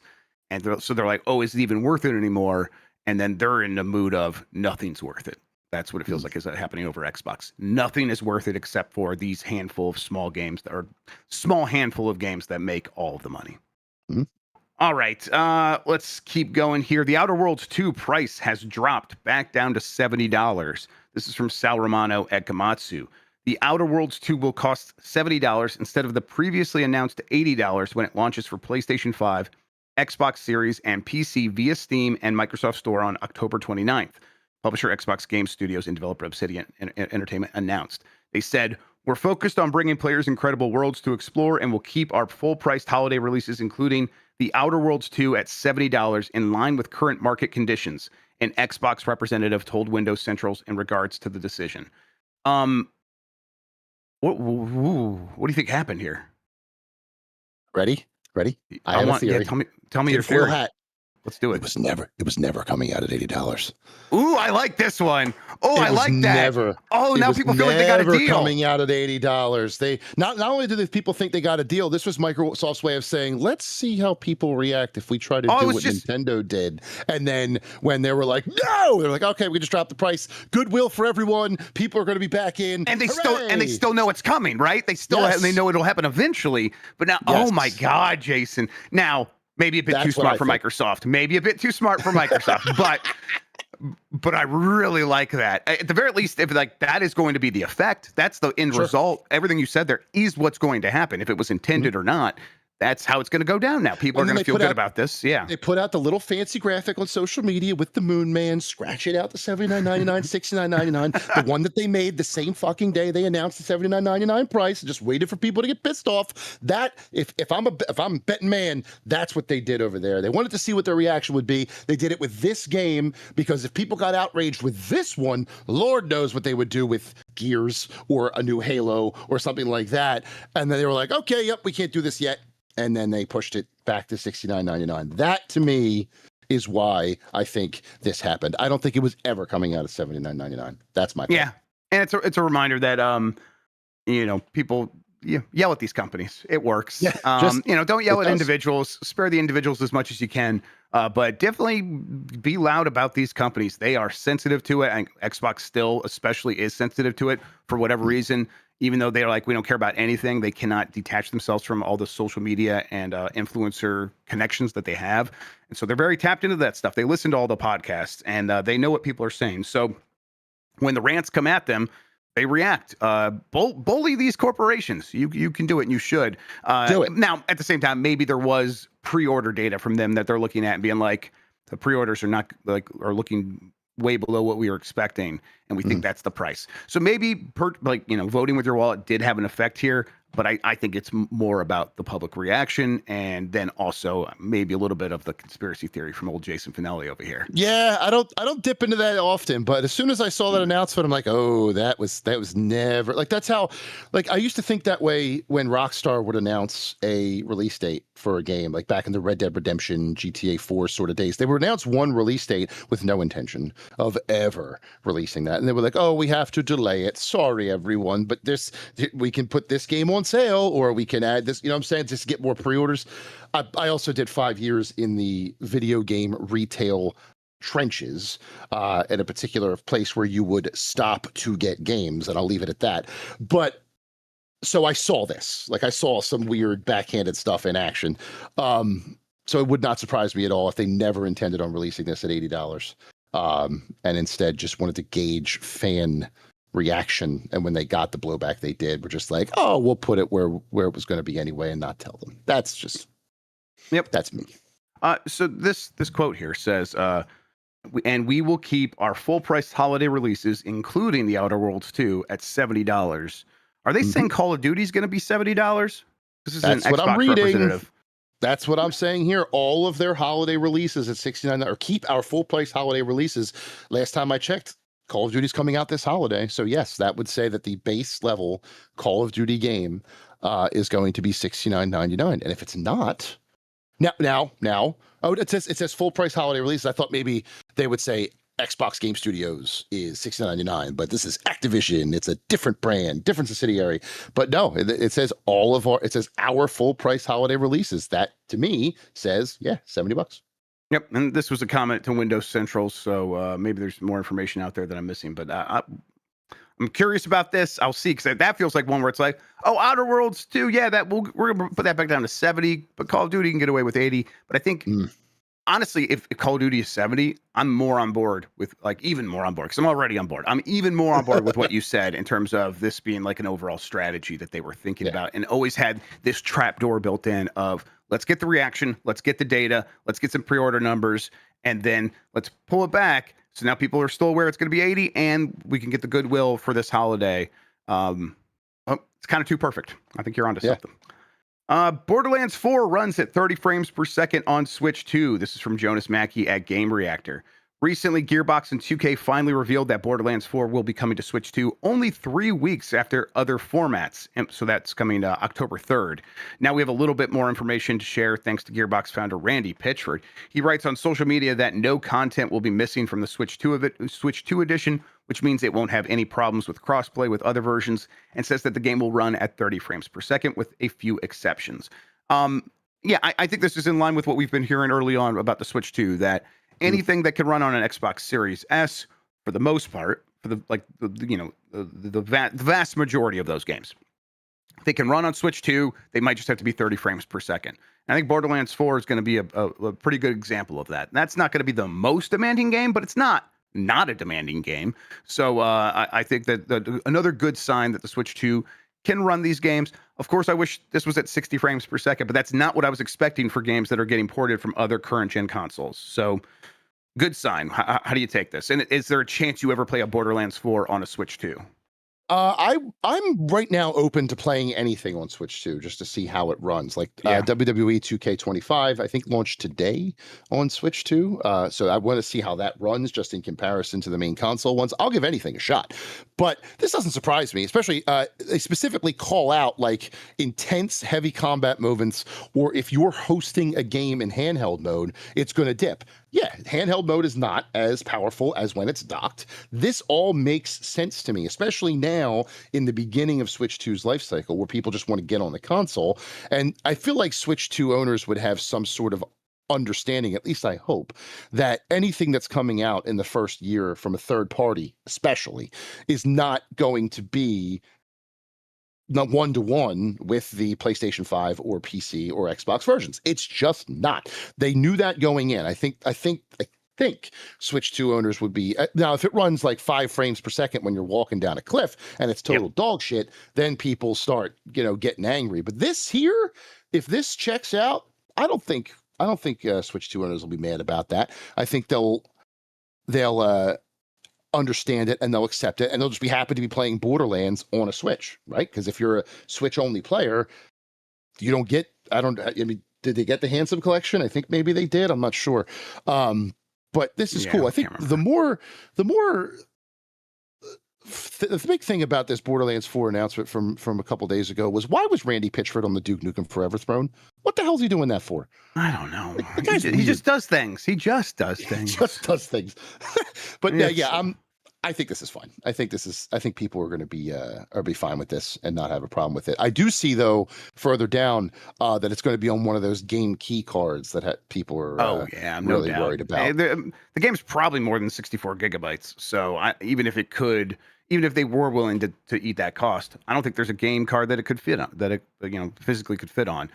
And they're like, oh, is it even worth it anymore? And then they're in the mood of nothing's worth it. That's what it feels like is happening over Xbox. Nothing is worth it except for these handful of small games small handful of games that make all of the money. Mm-hmm. All right, let's keep going here. The Outer Worlds 2 price has dropped back down to $70. This is from Sal Romano at Gamatsu. The Outer Worlds 2 will cost $70 instead of the previously announced $80 when it launches for PlayStation 5, Xbox Series, and PC via Steam and Microsoft Store on October 29th. Publisher Xbox Game Studios and developer Obsidian Entertainment announced. They said, we're focused on bringing players incredible worlds to explore and will keep our full-priced holiday releases, including The Outer Worlds 2 at $70 in line with current market conditions, an Xbox representative told Windows Central in regards to the decision. What do you think happened here? Ready? I have a theory. Yeah, tell me your theory. Hat. Let's do it. It was never coming out at $80. Ooh, I like this one. Oh, I like that. Now people feel like they got a deal. Coming out at $80. They not only do the people think they got a deal, this was Microsoft's way of saying, let's see how people react if we try to do what Nintendo did. And then when they were like, no, they're like, okay, we just dropped the price. Goodwill for everyone. People are going to be back in. And they still know it's coming, right? They know it'll happen eventually. But now, oh my God, Jason. Now, maybe a bit too smart for Microsoft. But I really like that. At the very least, if like that is going to be the effect, that's the end result. Everything you said there is what's going to happen. If it was intended or not, that's how it's going to go down now. People are going to feel good about this. Yeah. They put out the little fancy graphic on social media with the Moon Man, scratch it out to $79.99, $69.99. The one that they made the same fucking day they announced the $79.99 price and just waited for people to get pissed off. That if I'm a betting man, that's what they did over there. They wanted to see what their reaction would be. They did it with this game because if people got outraged with this one, Lord knows what they would do with Gears or a new Halo or something like that. And then they were like, okay, yep, we can't do this yet. And then they pushed it back to $69.99. That, to me, is why I think this happened. I don't think it was ever coming out of $79.99. That's my point. Yeah, and it's a reminder that people yell at these companies. It works. Yeah, don't yell at individuals. Spare the individuals as much as you can. But definitely be loud about these companies. They are sensitive to it, and Xbox still especially is sensitive to it for whatever reason. Even though they're like, we don't care about anything, they cannot detach themselves from all the social media and influencer connections that they have. And so they're very tapped into that stuff. They listen to all the podcasts, and they know what people are saying. So when the rants come at them, they react. Bully these corporations. You can do it, and you should. Do it. Now, at the same time, maybe there was pre-order data from them that they're looking at and being like, the pre-orders are looking way below what we were expecting, and we think that's the price. So maybe voting with your wallet did have an effect here, But I think it's more about the public reaction, and then also maybe a little bit of the conspiracy theory from old Jason Fanelli over here. Yeah, I don't dip into that often, but as soon as I saw that announcement, I'm like, oh, that was never like that's how like I used to think that way when Rockstar would announce a release date for a game, like back in the Red Dead Redemption, GTA 4 sort of days. They would announce one release date with no intention of ever releasing that. And they were like, oh, we have to delay it. Sorry, everyone, but we can put this game on sale, or we can add this, you know what I'm saying, just to get more pre-orders. I also did 5 years in the video game retail trenches at a particular place where you would stop to get games, and I'll leave it at that. But so I saw this, like I saw some weird backhanded stuff in action. So it would not surprise me at all if they never intended on releasing this at $80, and instead just wanted to gauge fan reaction. And when they got the blowback they did, we're just like, oh, we'll put it where it was going to be anyway and not tell them. That's just, yep, that's me. So this quote here says, and we will keep our full price holiday releases, including the Outer Worlds 2, at $70. Are they saying Call of Duty is going to be $70? This is That's an what Xbox I'm reading. representative. That's what I'm saying here. All of their holiday releases at $69, or keep our full price holiday releases. Last time I checked, Call of Duty's coming out this holiday. So yes, that would say that the base level Call of Duty game is going to be $69.99. And if it's not, now, oh, it says full price holiday release. I thought maybe they would say Xbox Game Studios is $69.99, but this is Activision. It's a different brand, different subsidiary. But no, it says our full price holiday releases. That to me says, yeah, $70. Yep, and this was a comment to Windows Central, so maybe there's more information out there that I'm missing. But I'm curious about this. I'll see, because that feels like one where it's like, oh, Outer Worlds 2, yeah, we're gonna put that back down to 70, but Call of Duty can get away with 80. But I think honestly, if Call of Duty is 70, I'm more on board with, like, even more on board, because I'm already on board. I'm even more on board with what you said in terms of this being like an overall strategy that they were thinking about, and always had this trapdoor built in of, let's get the reaction, let's get the data, let's get some pre-order numbers, and then let's pull it back. So now people are still aware it's going to be 80, and we can get the goodwill for this holiday. It's kind of too perfect. I think you're onto something. Borderlands 4 runs at 30 frames per second on Switch 2. This is from Jonas Mackey at Game Reactor. Recently, Gearbox and 2K finally revealed that Borderlands 4 will be coming to Switch 2 only 3 weeks after other formats. And so that's coming October 3rd. Now we have a little bit more information to share thanks to Gearbox founder Randy Pitchford. He writes on social media that no content will be missing from the Switch 2 edition, which means it won't have any problems with crossplay with other versions, and says that the game will run at 30 frames per second with a few exceptions. I think this is in line with what we've been hearing early on about the Switch 2, that anything that can run on an Xbox Series S, for the most part, for the vast majority of those games, they can run on Switch 2. They might just have to be 30 frames per second. And I think Borderlands 4 is going to be a pretty good example of that. That's not going to be the most demanding game, but it's not a demanding game. So I think that another good sign that the Switch 2 can run these games. Of course, I wish this was at 60 frames per second, but that's not what I was expecting for games that are getting ported from other current gen consoles. So good sign. How do you take this? And is there a chance you ever play a Borderlands 4 on a Switch 2? I'm right now open to playing anything on Switch 2 just to see how it runs. Like WWE 2K25, I think launched today on Switch 2. So I want to see how that runs just in comparison to the main console ones. I'll give anything a shot. But this doesn't surprise me, especially they specifically call out like intense heavy combat moments, or if you're hosting a game in handheld mode, it's going to dip. Yeah, handheld mode is not as powerful as when it's docked. This all makes sense to me, especially now in the beginning of Switch 2's life cycle, where people just want to get on the console. And I feel like Switch 2 owners would have some sort of understanding, at least I hope, that anything that's coming out in the first year from a third party, especially, is not going to be not one-to-one with the PlayStation 5 or PC or Xbox versions. It's just not. They knew that going in. I think Switch 2 owners would be now, if it runs like 5 frames per second when you're walking down a cliff and it's total dog shit, then people start, getting angry. But this here, if this checks out, I don't think Switch 2 owners will be mad about that. I think they'll understand it and they'll accept it and they'll just be happy to be playing Borderlands on a Switch, right? Because if you're a Switch only player, you don't get, I mean, did they get the Handsome Collection? I think maybe they did. I'm not sure. But this is cool. I think the big thing about this Borderlands 4 announcement from a couple days ago was, why was Randy Pitchford on the Duke Nukem Forever throne? What the hell's he doing that for? I don't know. He just does things. He just does things. He just does things. But I think this is fine. I think people are going to be fine with this and not have a problem with it. I do see, though, further down that it's going to be on one of those game key cards that people are really worried about. The game's probably more than 64 gigabytes. So even if they were willing to eat that cost, I don't think there's a game card that it could fit on, that it physically could fit on.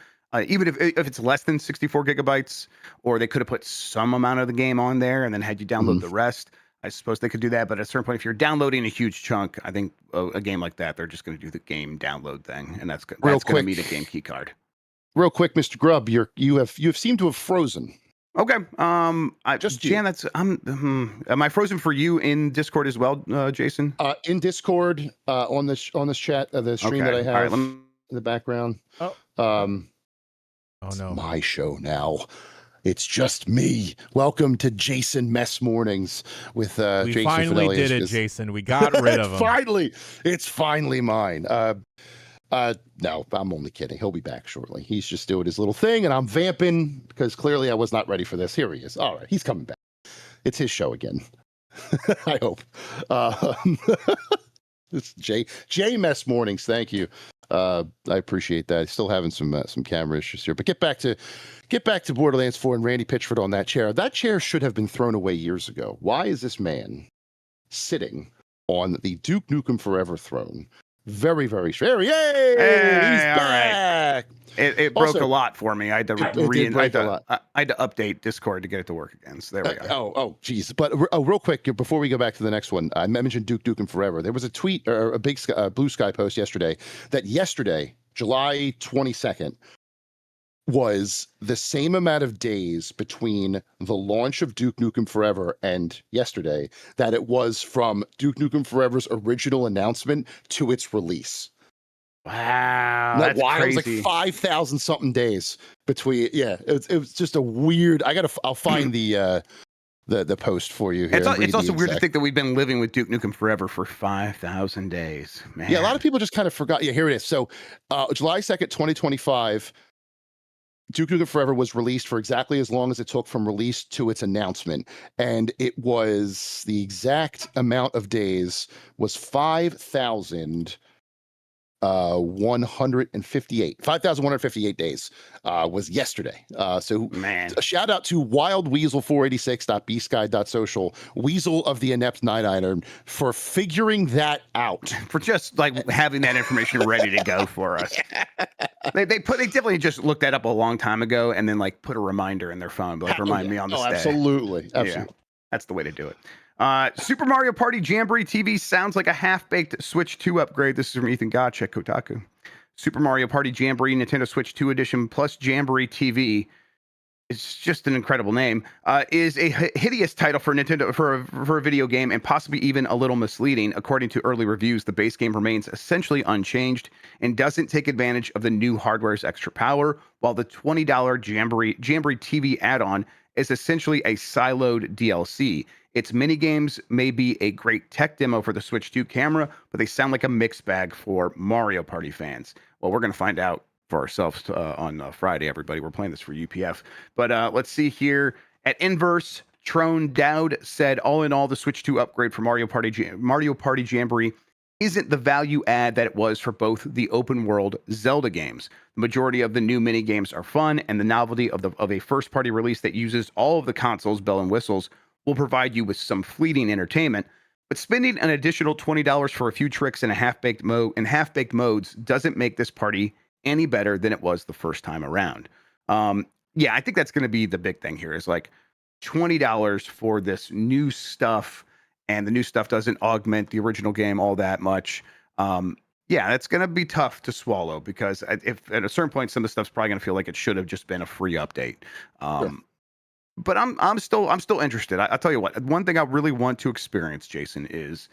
Even if it's less than 64 gigabytes, or they could have put some amount of the game on there and then had you download the rest. I suppose they could do that, but at a certain point, if you're downloading a huge chunk, I think a game like that, they're just going to do the game download thing, and that's going to meet a game key card. Real quick, Mr. Grubb, you have seemed to have frozen. Okay. Jan, that's am I frozen for you in Discord as well, Jason? In Discord, on this chat, the stream that I have in the background. Oh no, my show now. It's just me. Welcome to Jason Mess Mornings with Jason Fanelli. We finally did it, Jason. We got rid of him. It's finally mine. No, I'm only kidding. He'll be back shortly. He's just doing his little thing, and I'm vamping because clearly I was not ready for this. Here he is. All right, he's coming back. It's his show again. I hope. It's J Mess Mornings. Thank you. I appreciate that. Still having some camera issues here, but get back to Borderlands 4 and Randy Pitchford on that chair. That chair should have been thrown away years ago. Why is this man sitting on the Duke Nukem Forever throne? Very, very scary. Yay! He's back. Right. It broke a lot for me. I had to update Discord to get it to work again. So there we go. Geez. But real quick, before we go back to the next one, I mentioned Duke Nukem Forever. There was a tweet or a big Blue Sky post yesterday, July 22nd, was the same amount of days between the launch of Duke Nukem Forever and yesterday that it was from Duke Nukem Forever's original announcement to its release. Wow, that's crazy. It was like 5,000 something days between. Yeah, it was just a weird. I'll find the post for you here. It's also weird to think that we've been living with Duke Nukem Forever for 5,000 days. Man. Yeah, a lot of people just kind of forgot. Yeah, here it is. So July 2nd, 2025. Duke Nukem Forever was released for exactly as long as it took from release to its announcement. And it was the exact amount of days was 5,158 days was yesterday. So man, a shout out to Wild Weasel 486.bsky.social, Weasel of the Inept Night for figuring that out. For just like having that information ready to go for us. They definitely just looked that up a long time ago and then like put a reminder in their phone, like remind me on this day. Absolutely. Yeah, that's the way to do it. Super Mario Party Jamboree TV sounds like a half-baked Switch 2 upgrade. This is from Ethan Gotch at Kotaku. Super Mario Party Jamboree Nintendo Switch 2 Edition plus Jamboree TV, it's just an incredible name, is a hideous title for Nintendo for a video game and possibly even a little misleading. According to early reviews, the base game remains essentially unchanged and doesn't take advantage of the new hardware's extra power, while the $20 Jamboree TV add-on is essentially a siloed DLC. Its minigames may be a great tech demo for the Switch 2 camera, but they sound like a mixed bag for Mario Party fans. Well, we're going to find out for ourselves on Friday, everybody. We're playing this for UPF. But let's see here. At Inverse, Trone Dowd said, all in all, the Switch 2 upgrade for Mario Party Jamboree isn't the value add that it was for both the open world Zelda games. The majority of the new mini games are fun, and the novelty of a first-party release that uses all of the console's bell and whistles will provide you with some fleeting entertainment. But spending an additional $20 for a few tricks in half-baked modes doesn't make this party any better than it was the first time around. Yeah, I think that's going to be the big thing here is like $20 for this new stuff, and the new stuff doesn't augment the original game all that much. Yeah, that's going to be tough to swallow because if at a certain point, some of the stuff's probably going to feel like it should have just been a free update. Sure. but I'm still interested. I'll tell you what. One thing I really want to experience, Jason, is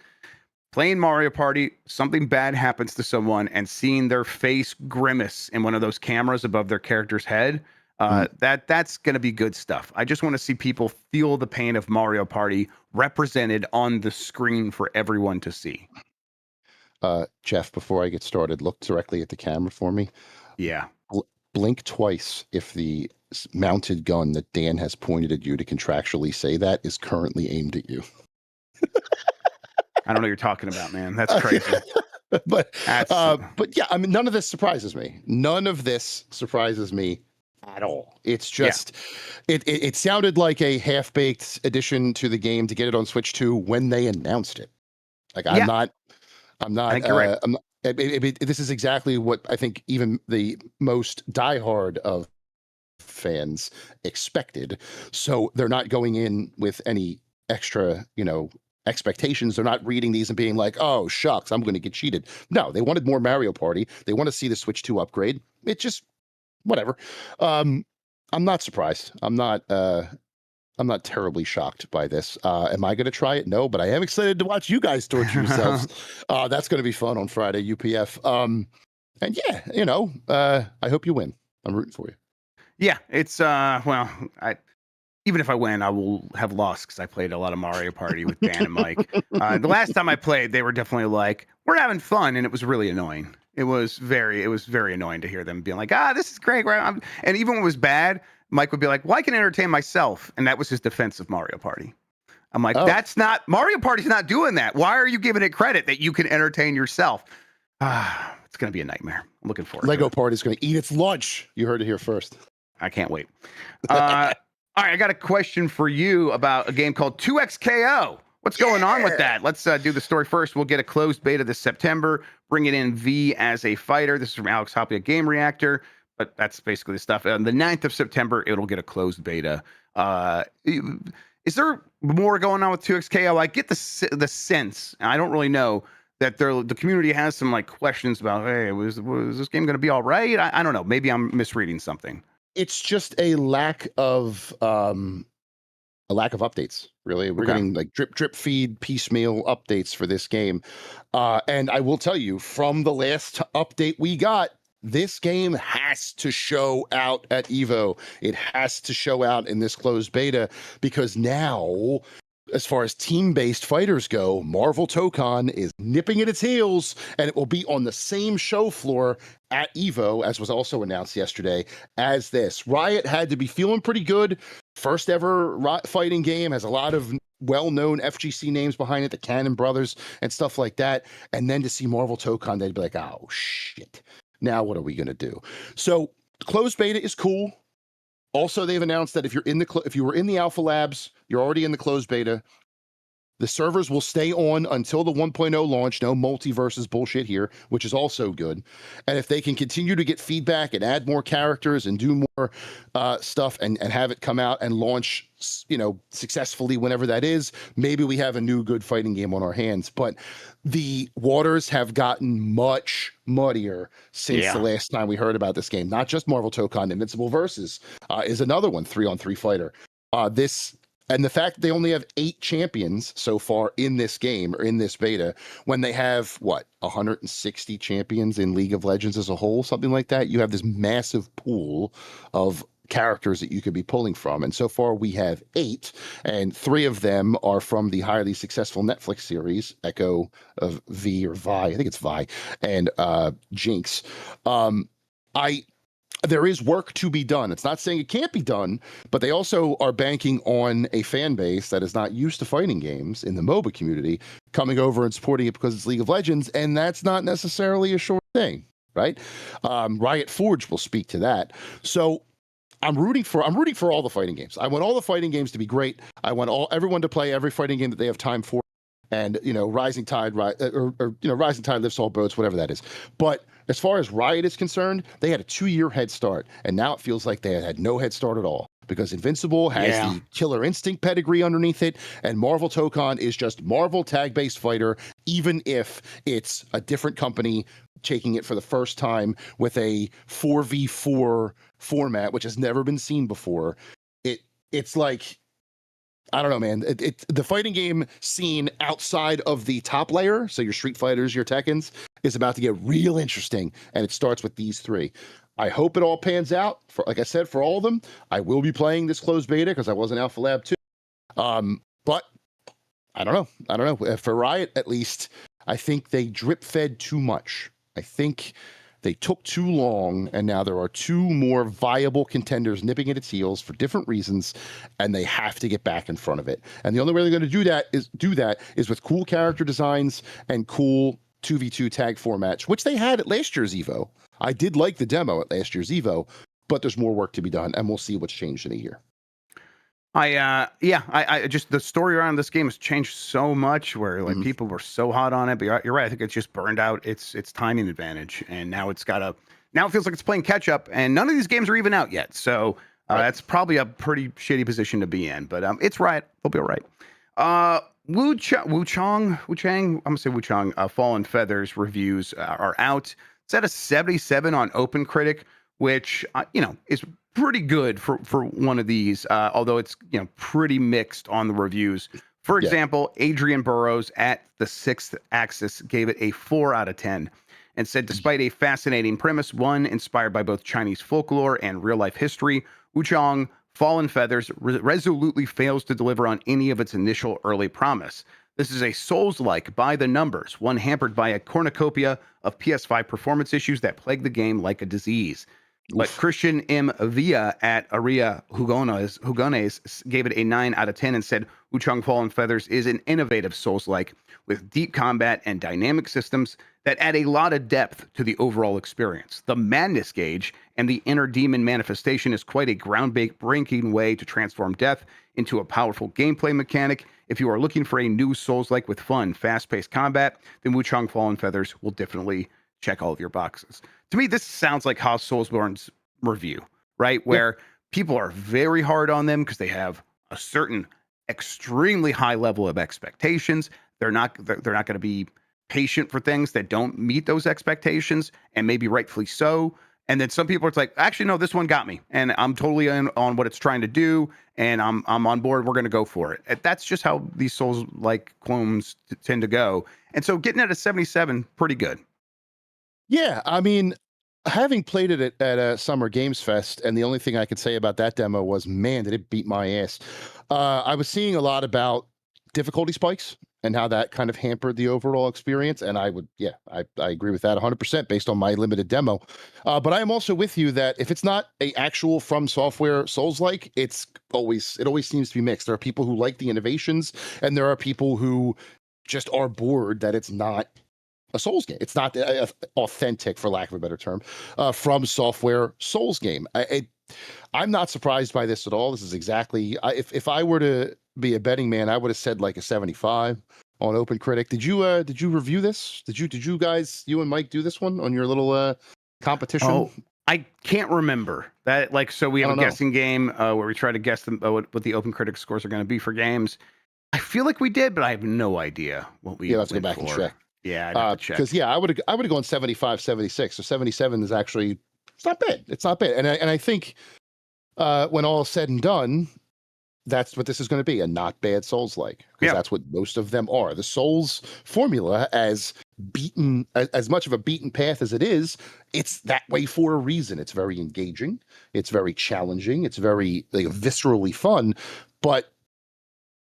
playing Mario Party. Something bad happens to someone, and seeing their face grimace in one of those cameras above their character's head. That's gonna be good stuff. I just want to see people feel the pain of Mario Party represented on the screen for everyone to see. Jeff, before I get started, look directly at the camera for me. Yeah. Blink twice if the mounted gun that Dan has pointed at you to contractually say that is currently aimed at you. I don't know what you're talking about, man. That's crazy. but yeah, I mean, none of this surprises me. None of this surprises me at all. It's just, it sounded like a half-baked addition to the game to get it on Switch 2 when they announced it. Like, I'm not, I think you're right. This is exactly what I think even the most diehard of fans expected. So they're not going in with any extra, expectations. They're not reading these and being like, oh, shucks, I'm going to get cheated. No, they wanted more Mario Party. They want to see the Switch 2 upgrade. It's just whatever. I'm not surprised. I'm not terribly shocked by this. Am I going to try it? No, but I am excited to watch you guys torture yourselves. That's going to be fun on Friday, UPF. And yeah, I hope you win. I'm rooting for you. Yeah, it's even if I win, I will have lost because I played a lot of Mario Party with Dan and Mike. The last time I played, they were definitely like, "We're having fun," and it was really annoying. It was very annoying to hear them being like, "This is great." And even when it was bad, Mike would be like, "Well, I can entertain myself," and that was his defense of Mario Party. I'm like, "That's not Mario Party's not doing that. Why are you giving it credit that you can entertain yourself?" It's gonna be a nightmare. I'm looking forward. Lego Party's gonna eat its lunch. You heard it here first. I can't wait. All right, I got a question for you about a game called 2XKO. What's going on with that? Let's do the story first. We'll get a closed beta this September, bringing in V as a fighter. This is from Alex Hoppe at Game Reactor, but that's basically the stuff. On the 9th of September, it'll get a closed beta. Is there more going on with 2XKO? I get the sense, I don't really know, that the community has some like questions about, hey, was this game going to be all right? I don't know. Maybe I'm misreading something. It's just a lack of updates, really. We're getting like drip feed piecemeal updates for this game. And I will tell you, from the last update we got, this game has to show out at EVO. It has to show out in this closed beta, because now, as far as team-based fighters go, Marvel Tokon is nipping at its heels, and it will be on the same show floor at EVO, as was also announced yesterday, as this. Riot had to be feeling pretty good. First ever fighting game, has a lot of well-known FGC names behind it, the Cannon Brothers and stuff like that. And then to see Marvel Tokon, they'd be like, oh, shit. Now what are we going to do? So closed beta is cool. Also, they've announced that if you were in the alpha labs, you're already in the closed beta. The servers will stay on until the 1.0 launch. No multiverses bullshit here, which is also good. And if they can continue to get feedback and add more characters and do more stuff and have it come out and launch, successfully whenever that is, maybe we have a new good fighting game on our hands. But the waters have gotten much muddier since the last time we heard about this game. Not just Marvel Tokon, Invincible Versus is another one, 3-on-3 fighter. And the fact that they only have 8 champions so far in this game, or in this beta, when they have, 160 champions in League of Legends as a whole, something like that. You have this massive pool of characters that you could be pulling from. And so far we have 8, and 3 of them are from the highly successful Netflix series, Echo of V or Vi, I think it's Vi, and Jinx. There is work to be done. It's not saying it can't be done, but they also are banking on a fan base that is not used to fighting games in the MOBA community coming over and supporting it because it's League of Legends, and that's not necessarily a sure thing, right? Riot Forge will speak to that. So I'm rooting for all the fighting games. I want all the fighting games to be great. I want everyone to play every fighting game that they have time for. And rising tide lifts all boats, whatever that is. But as far as Riot is concerned, they had a 2-year head start, and now it feels like they had no head start at all, because Invincible has the Killer Instinct pedigree underneath it, and Marvel Tokon is just Marvel tag-based fighter, even if it's a different company taking it for the first time with a 4v4 format, which has never been seen before. it's like, I don't know, man. The fighting game scene outside of the top layer, so your Street Fighters, your Tekkens, is about to get real interesting, and it starts with these three. I hope it all pans out. For, like I said, for all of them, I will be playing this closed beta because I was in Alpha Lab 2. But I don't know. For Riot, at least, I think they drip fed too much. I think they took too long, and now there are two more viable contenders nipping at its heels for different reasons, and they have to get back in front of it. And the only way they're going to do that is with cool character designs and cool 2v2 tag formats, which they had at last year's EVO. I did like the demo at last year's EVO, but there's more work to be done, and we'll see what's changed in a year. I just, the story around this game has changed so much where like people were so hot on it, but you're right. I think it's just burned out its timing advantage, and now it feels like it's playing catch up, and none of these games are even out yet. So that's probably a pretty shitty position to be in, but it's Riot. They'll be all right. WUCHANG, I'm gonna say WUCHANG, Fallen Feathers reviews are out. It's at a 77 on OpenCritic, which is pretty good for one of these, although it's pretty mixed on the reviews. For example, Adrian Burrows at the Sixth Axis gave it a 4 out of 10 and said, despite a fascinating premise, one inspired by both Chinese folklore and real life history, WUCHANG Fallen Feathers resolutely fails to deliver on any of its initial early promise. This is a Souls-like by the numbers, one hampered by a cornucopia of PS5 performance issues that plague the game like a disease. But Christian M. Villa at Aria Hugones gave it a 9 out of 10 and said, WUCHANG Fallen Feathers is an innovative Souls-like with deep combat and dynamic systems that add a lot of depth to the overall experience. The madness gauge and the inner demon manifestation is quite a groundbreaking way to transform death into a powerful gameplay mechanic. If you are looking for a new Souls-like with fun, fast-paced combat, then WUCHANG Fallen Feathers will definitely check all of your boxes. To me, this sounds like Haas Soulsborne's review, right? Where people are very hard on them because they have a certain extremely high level of expectations. They're not going to be patient for things that don't meet those expectations, and maybe rightfully so. And then some people are like, actually, no, this one got me, and I'm totally in on what it's trying to do, and I'm on board. We're going to go for it. And that's just how these Souls-like clones tend to go. And so getting at a 77, pretty good. Yeah, I mean, having played it at a Summer Games Fest, and the only thing I could say about that demo was, man, did it beat my ass. I was seeing a lot about difficulty spikes and how that kind of hampered the overall experience. And I agree with that 100% based on my limited demo. But I am also with you that if it's not a actual From Software Souls-like, it always seems to be mixed. There are people who like the innovations, and there are people who just are bored that it's not a Souls game. It's not authentic, for lack of a better term, From Software Souls game. I'm not surprised by this at all. This is exactly, if I were to be a betting man, I would have said like a 75 on OpenCritic. Did you review this? Did you guys, you and Mike, do this one on your little competition? Oh, I can't remember that. Like, so we have a guessing game where we try to guess what the OpenCritic scores are going to be for games. I feel like we did, but I have no idea what we. Yeah, let's go back and check. Yeah, I'd have to check. Because I would have gone 75, 76. So 77 is actually, it's not bad. It's not bad. And I think when all is said and done, that's what this is going to be, a not bad Souls-like. Because that's what most of them are. The Souls formula, as much of a beaten path as it is, it's that way for a reason. It's very engaging. It's very challenging. It's very viscerally fun. But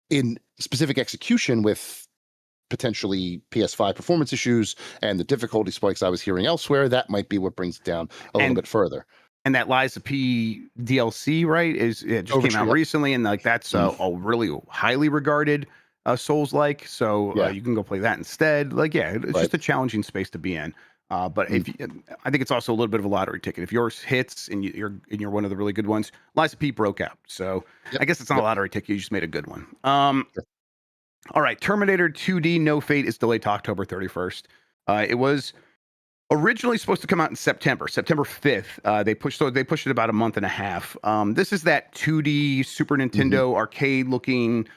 in specific execution with potentially PS5 performance issues and the difficulty spikes I was hearing elsewhere, that might be what brings it down a little bit further. And that Lies of P DLC, right, it just came out recently, and like that's a really highly regarded Souls-like. So you can go play that instead. Like, it's just a challenging space to be in. But I think it's also a little bit of a lottery ticket. If yours hits and you're one of the really good ones, Lies of P broke out. So I guess it's not a lottery ticket. You just made a good one. All right, Terminator 2D No Fate is delayed to October 31st. It was originally supposed to come out in September 5th. They pushed it about a month and a half. This is that 2D Super Nintendo arcade looking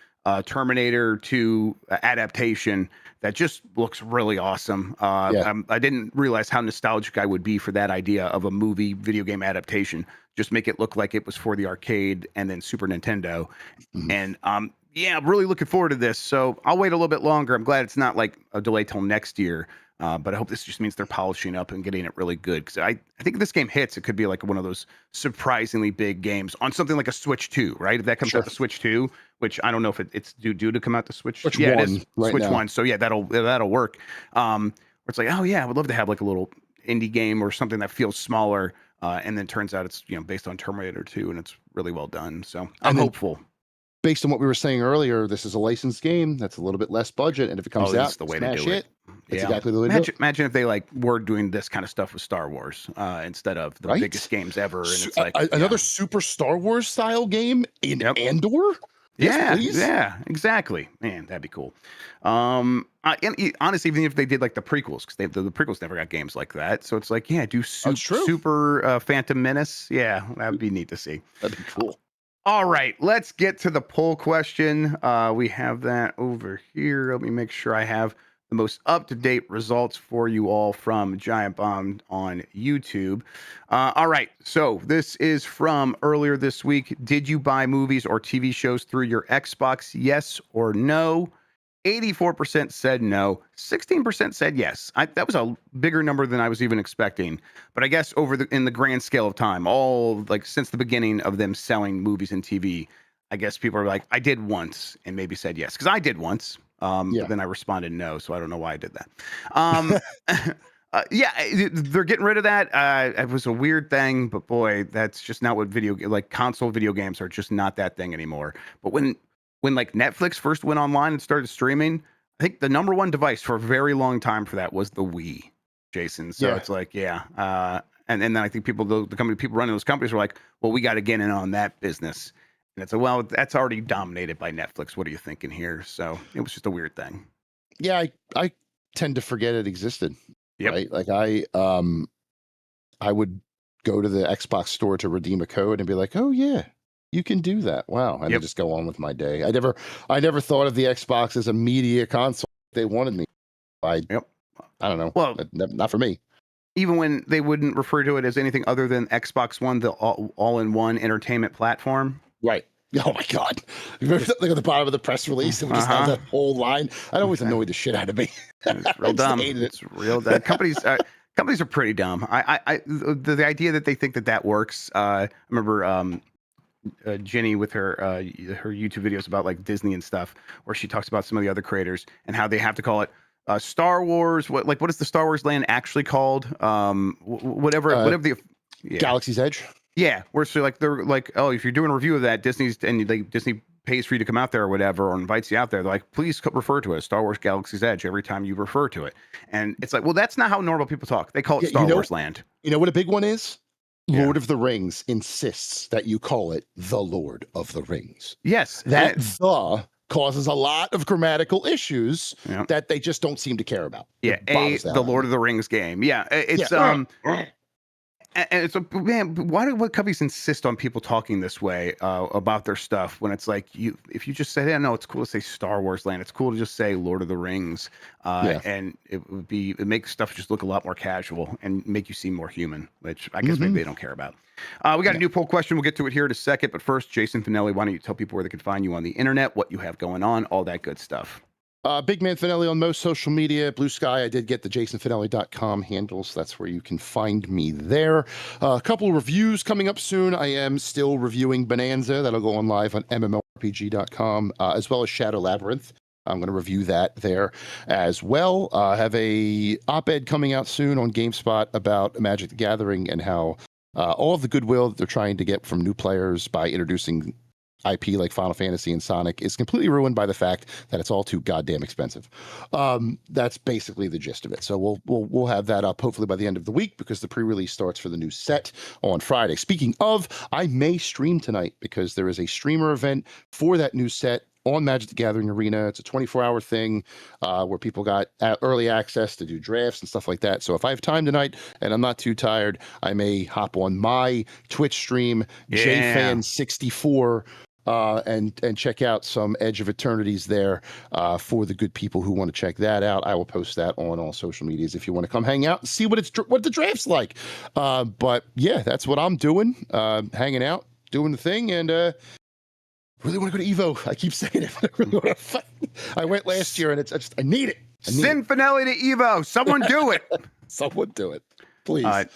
Terminator 2 adaptation that just looks really awesome. I didn't realize how nostalgic I would be for that idea of a movie video game adaptation. Just make it look like it was for the arcade and then Super Nintendo. And yeah, I'm really looking forward to this. So I'll wait a little bit longer. I'm glad it's not like a delay till next year. But I hope this just means they're polishing up and getting it really good. Because I think if this game hits, it could be like one of those surprisingly big games on something like a Switch 2, right? If that comes out to Switch 2, which I don't know if it's due to come out to Switch. Switch yeah, 1 it is right Switch now. 1. So yeah, that'll work. Where it's like, oh yeah, I would love to have like a little indie game or something that feels smaller. And then turns out it's based on Terminator 2 and it's really well done. So I'm hopeful. Based on what we were saying earlier, this is a licensed game that's a little bit less budget, and if it comes out, the way smash to do it. It's exactly the way to do it. Imagine if they were doing this kind of stuff with Star Wars instead of the biggest games ever, and it's like another super Star Wars style game in Andor. Yeah, exactly. Man, that'd be cool. And honestly, even if they did like the prequels, because the prequels never got games like that, so it's like, do super Phantom Menace. Yeah, that'd be neat to see. That'd be cool. All right, let's get to the poll question. We have that over here. Let me make sure I have the most up-to-date results for you all from Giant Bomb on YouTube. All right, so this is from earlier this week. Did you buy movies or TV shows through your Xbox? Yes or no? 84% said no. 16% said yes. That was a bigger number than I was even expecting. But I guess in the grand scale of time, all like since the beginning of them selling movies and TV, I guess people are like, I did once, and maybe said yes, because I did once. But then I responded no, so I don't know why I did that. They're getting rid of that. It was a weird thing, but boy, that's just not what console video games are just not that thing anymore. But when like Netflix first went online and started streaming, I think the number one device for a very long time for that was the Wii, Jason. So it's like, and then I think people running those companies were like, well, we got to get in on that business. And it's like, well, that's already dominated by Netflix. What are you thinking here? So it was just a weird thing. Yeah, I tend to forget it existed. Yep. Right? Like I would go to the Xbox store to redeem a code and be like, oh yeah, you can do that. Wow. And then just go on with my day. I never thought of the Xbox as a media console. They wanted me. I don't know. Well, not for me. Even when they wouldn't refer to it as anything other than Xbox One, the all-in-one entertainment platform. Right. Oh my God. Look at the bottom of the press release. And we just have that whole line. That always annoyed the shit out of me. It's real dumb. It's real dumb. Companies are pretty dumb. The idea that they think that works. I remember Jenny with her YouTube videos about like Disney and stuff, where she talks about some of the other creators and how they have to call it Star Wars. What is the Star Wars land actually called? Whatever the Galaxy's Edge. Yeah, where so they're like, oh, if you're doing a review of that, Disney pays for you to come out there or whatever, or invites you out there. They're like, please refer to it as Star Wars Galaxy's Edge every time you refer to it. And it's like, well, that's not how normal people talk. They call it Star Wars Land. You know what a big one is? Lord of the Rings insists that you call it the Lord of the Rings. Yes. That the causes a lot of grammatical issues that they just don't seem to care about. Yeah, the Lord of the Rings game. Yeah, it's and it's man, why do companies insist on people talking this way about their stuff when it's like if you just say, no, it's cool to say Star Wars Land. It's cool to just say Lord of the Rings, and it makes stuff just look a lot more casual and make you seem more human, which I guess maybe they don't care about. We got a new poll question. We'll get to it here in a second, but first, Jason Fanelli, why don't you tell people where they can find you on the internet, what you have going on, all that good stuff. Big Man Fanelli on most social media. Blue Sky, I did get the jasonfanelli.com handles. That's where you can find me there. A couple of reviews coming up soon. I am still reviewing Bonanza. That'll go on live on mmorpg.com, as well as Shadow Labyrinth. I'm going to review that there as well. I have a op-ed coming out soon on GameSpot about Magic the Gathering and how all of the goodwill that they're trying to get from new players by introducing IP like Final Fantasy and Sonic is completely ruined by the fact that it's all too goddamn expensive. That's basically the gist of it. So we'll have that up hopefully by the end of the week because the pre-release starts for the new set on Friday. Speaking of, I may stream tonight because there is a streamer event for that new set on Magic the Gathering Arena. It's a 24-hour thing where people got early access to do drafts and stuff like that. So if I have time tonight and I'm not too tired, I may hop on my Twitch stream, JFan64, and check out some Edge of Eternities there for the good people who want to check that out. I will post that on all social medias if you want to come hang out and see what the draft's like. But yeah, that's what I'm doing, hanging out, doing the thing, and really want to go to Evo. I keep saying it, but I really want to fight. I went last year, and I need it. Send Fanelli to Evo. Someone do it. Someone do it, please.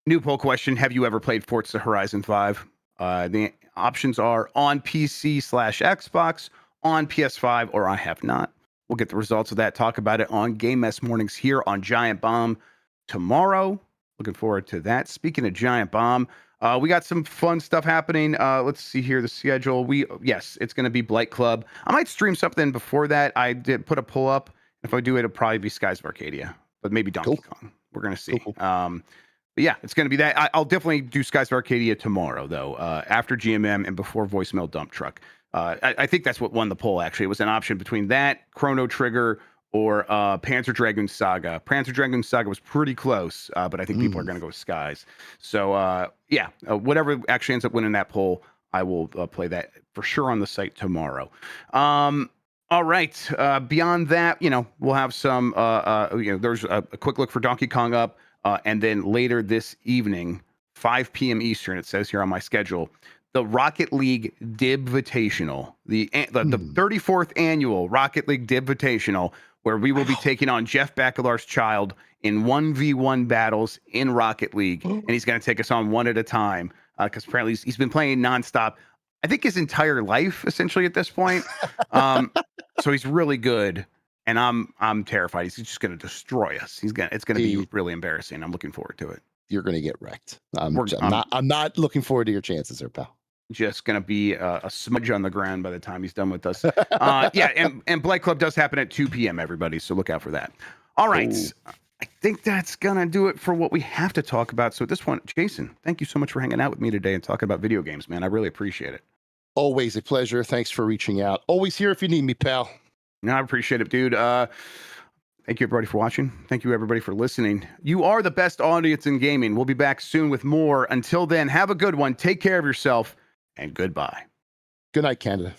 New poll question: have you ever played Forza Horizon 5? The options are on PC/Xbox, on PS5, or I have not. We'll get the results of that. Talk about it on Game Mess Mornings here on Giant Bomb tomorrow. Looking forward to that. Speaking of Giant Bomb, we got some fun stuff happening. Let's see here the schedule. Yes, it's going to be Blight Club. I might stream something before that. I did put a pull up. If I do it, it'll probably be Skies of Arcadia, but maybe Donkey Kong. We're going to see. Cool. But yeah, it's going to be that. I'll definitely do Skies of Arcadia tomorrow, though, after GMM and before Voicemail Dump Truck. I think that's what won the poll, actually. It was an option between that, Chrono Trigger, or Panzer Dragoon Saga. Panzer Dragoon Saga was pretty close, but I think people are going to go with Skies. So, yeah, whatever actually ends up winning that poll, I will play that for sure on the site tomorrow. All right. Beyond that, we'll have some, there's a quick look for Donkey Kong up. And then later this evening, 5 p.m. Eastern, it says here on my schedule, the Rocket League Dibvitational, the 34th annual Rocket League Dibvitational, where we will be taking on Jeff Bakalar's child in 1v1 battles in Rocket League. And he's going to take us on one at a time because apparently he's been playing nonstop, I think his entire life, essentially, at this point. So he's really good. And I'm terrified. He's just going to destroy us. It's going to be really embarrassing. I'm looking forward to it. You're going to get wrecked. I'm not looking forward to your chances there, pal. Just going to be a smudge on the ground by the time he's done with us. Yeah, and Blight Club does happen at 2 p.m., everybody, so look out for that. All right. Ooh. I think that's going to do it for what we have to talk about. So at this point, Jason, thank you so much for hanging out with me today and talking about video games, man. I really appreciate it. Always a pleasure. Thanks for reaching out. Always here if you need me, pal. No, I appreciate it, dude. Thank you, everybody, for watching. Thank you, everybody, for listening. You are the best audience in gaming. We'll be back soon with more. Until then, have a good one. Take care of yourself, and goodbye. Good night, Canada.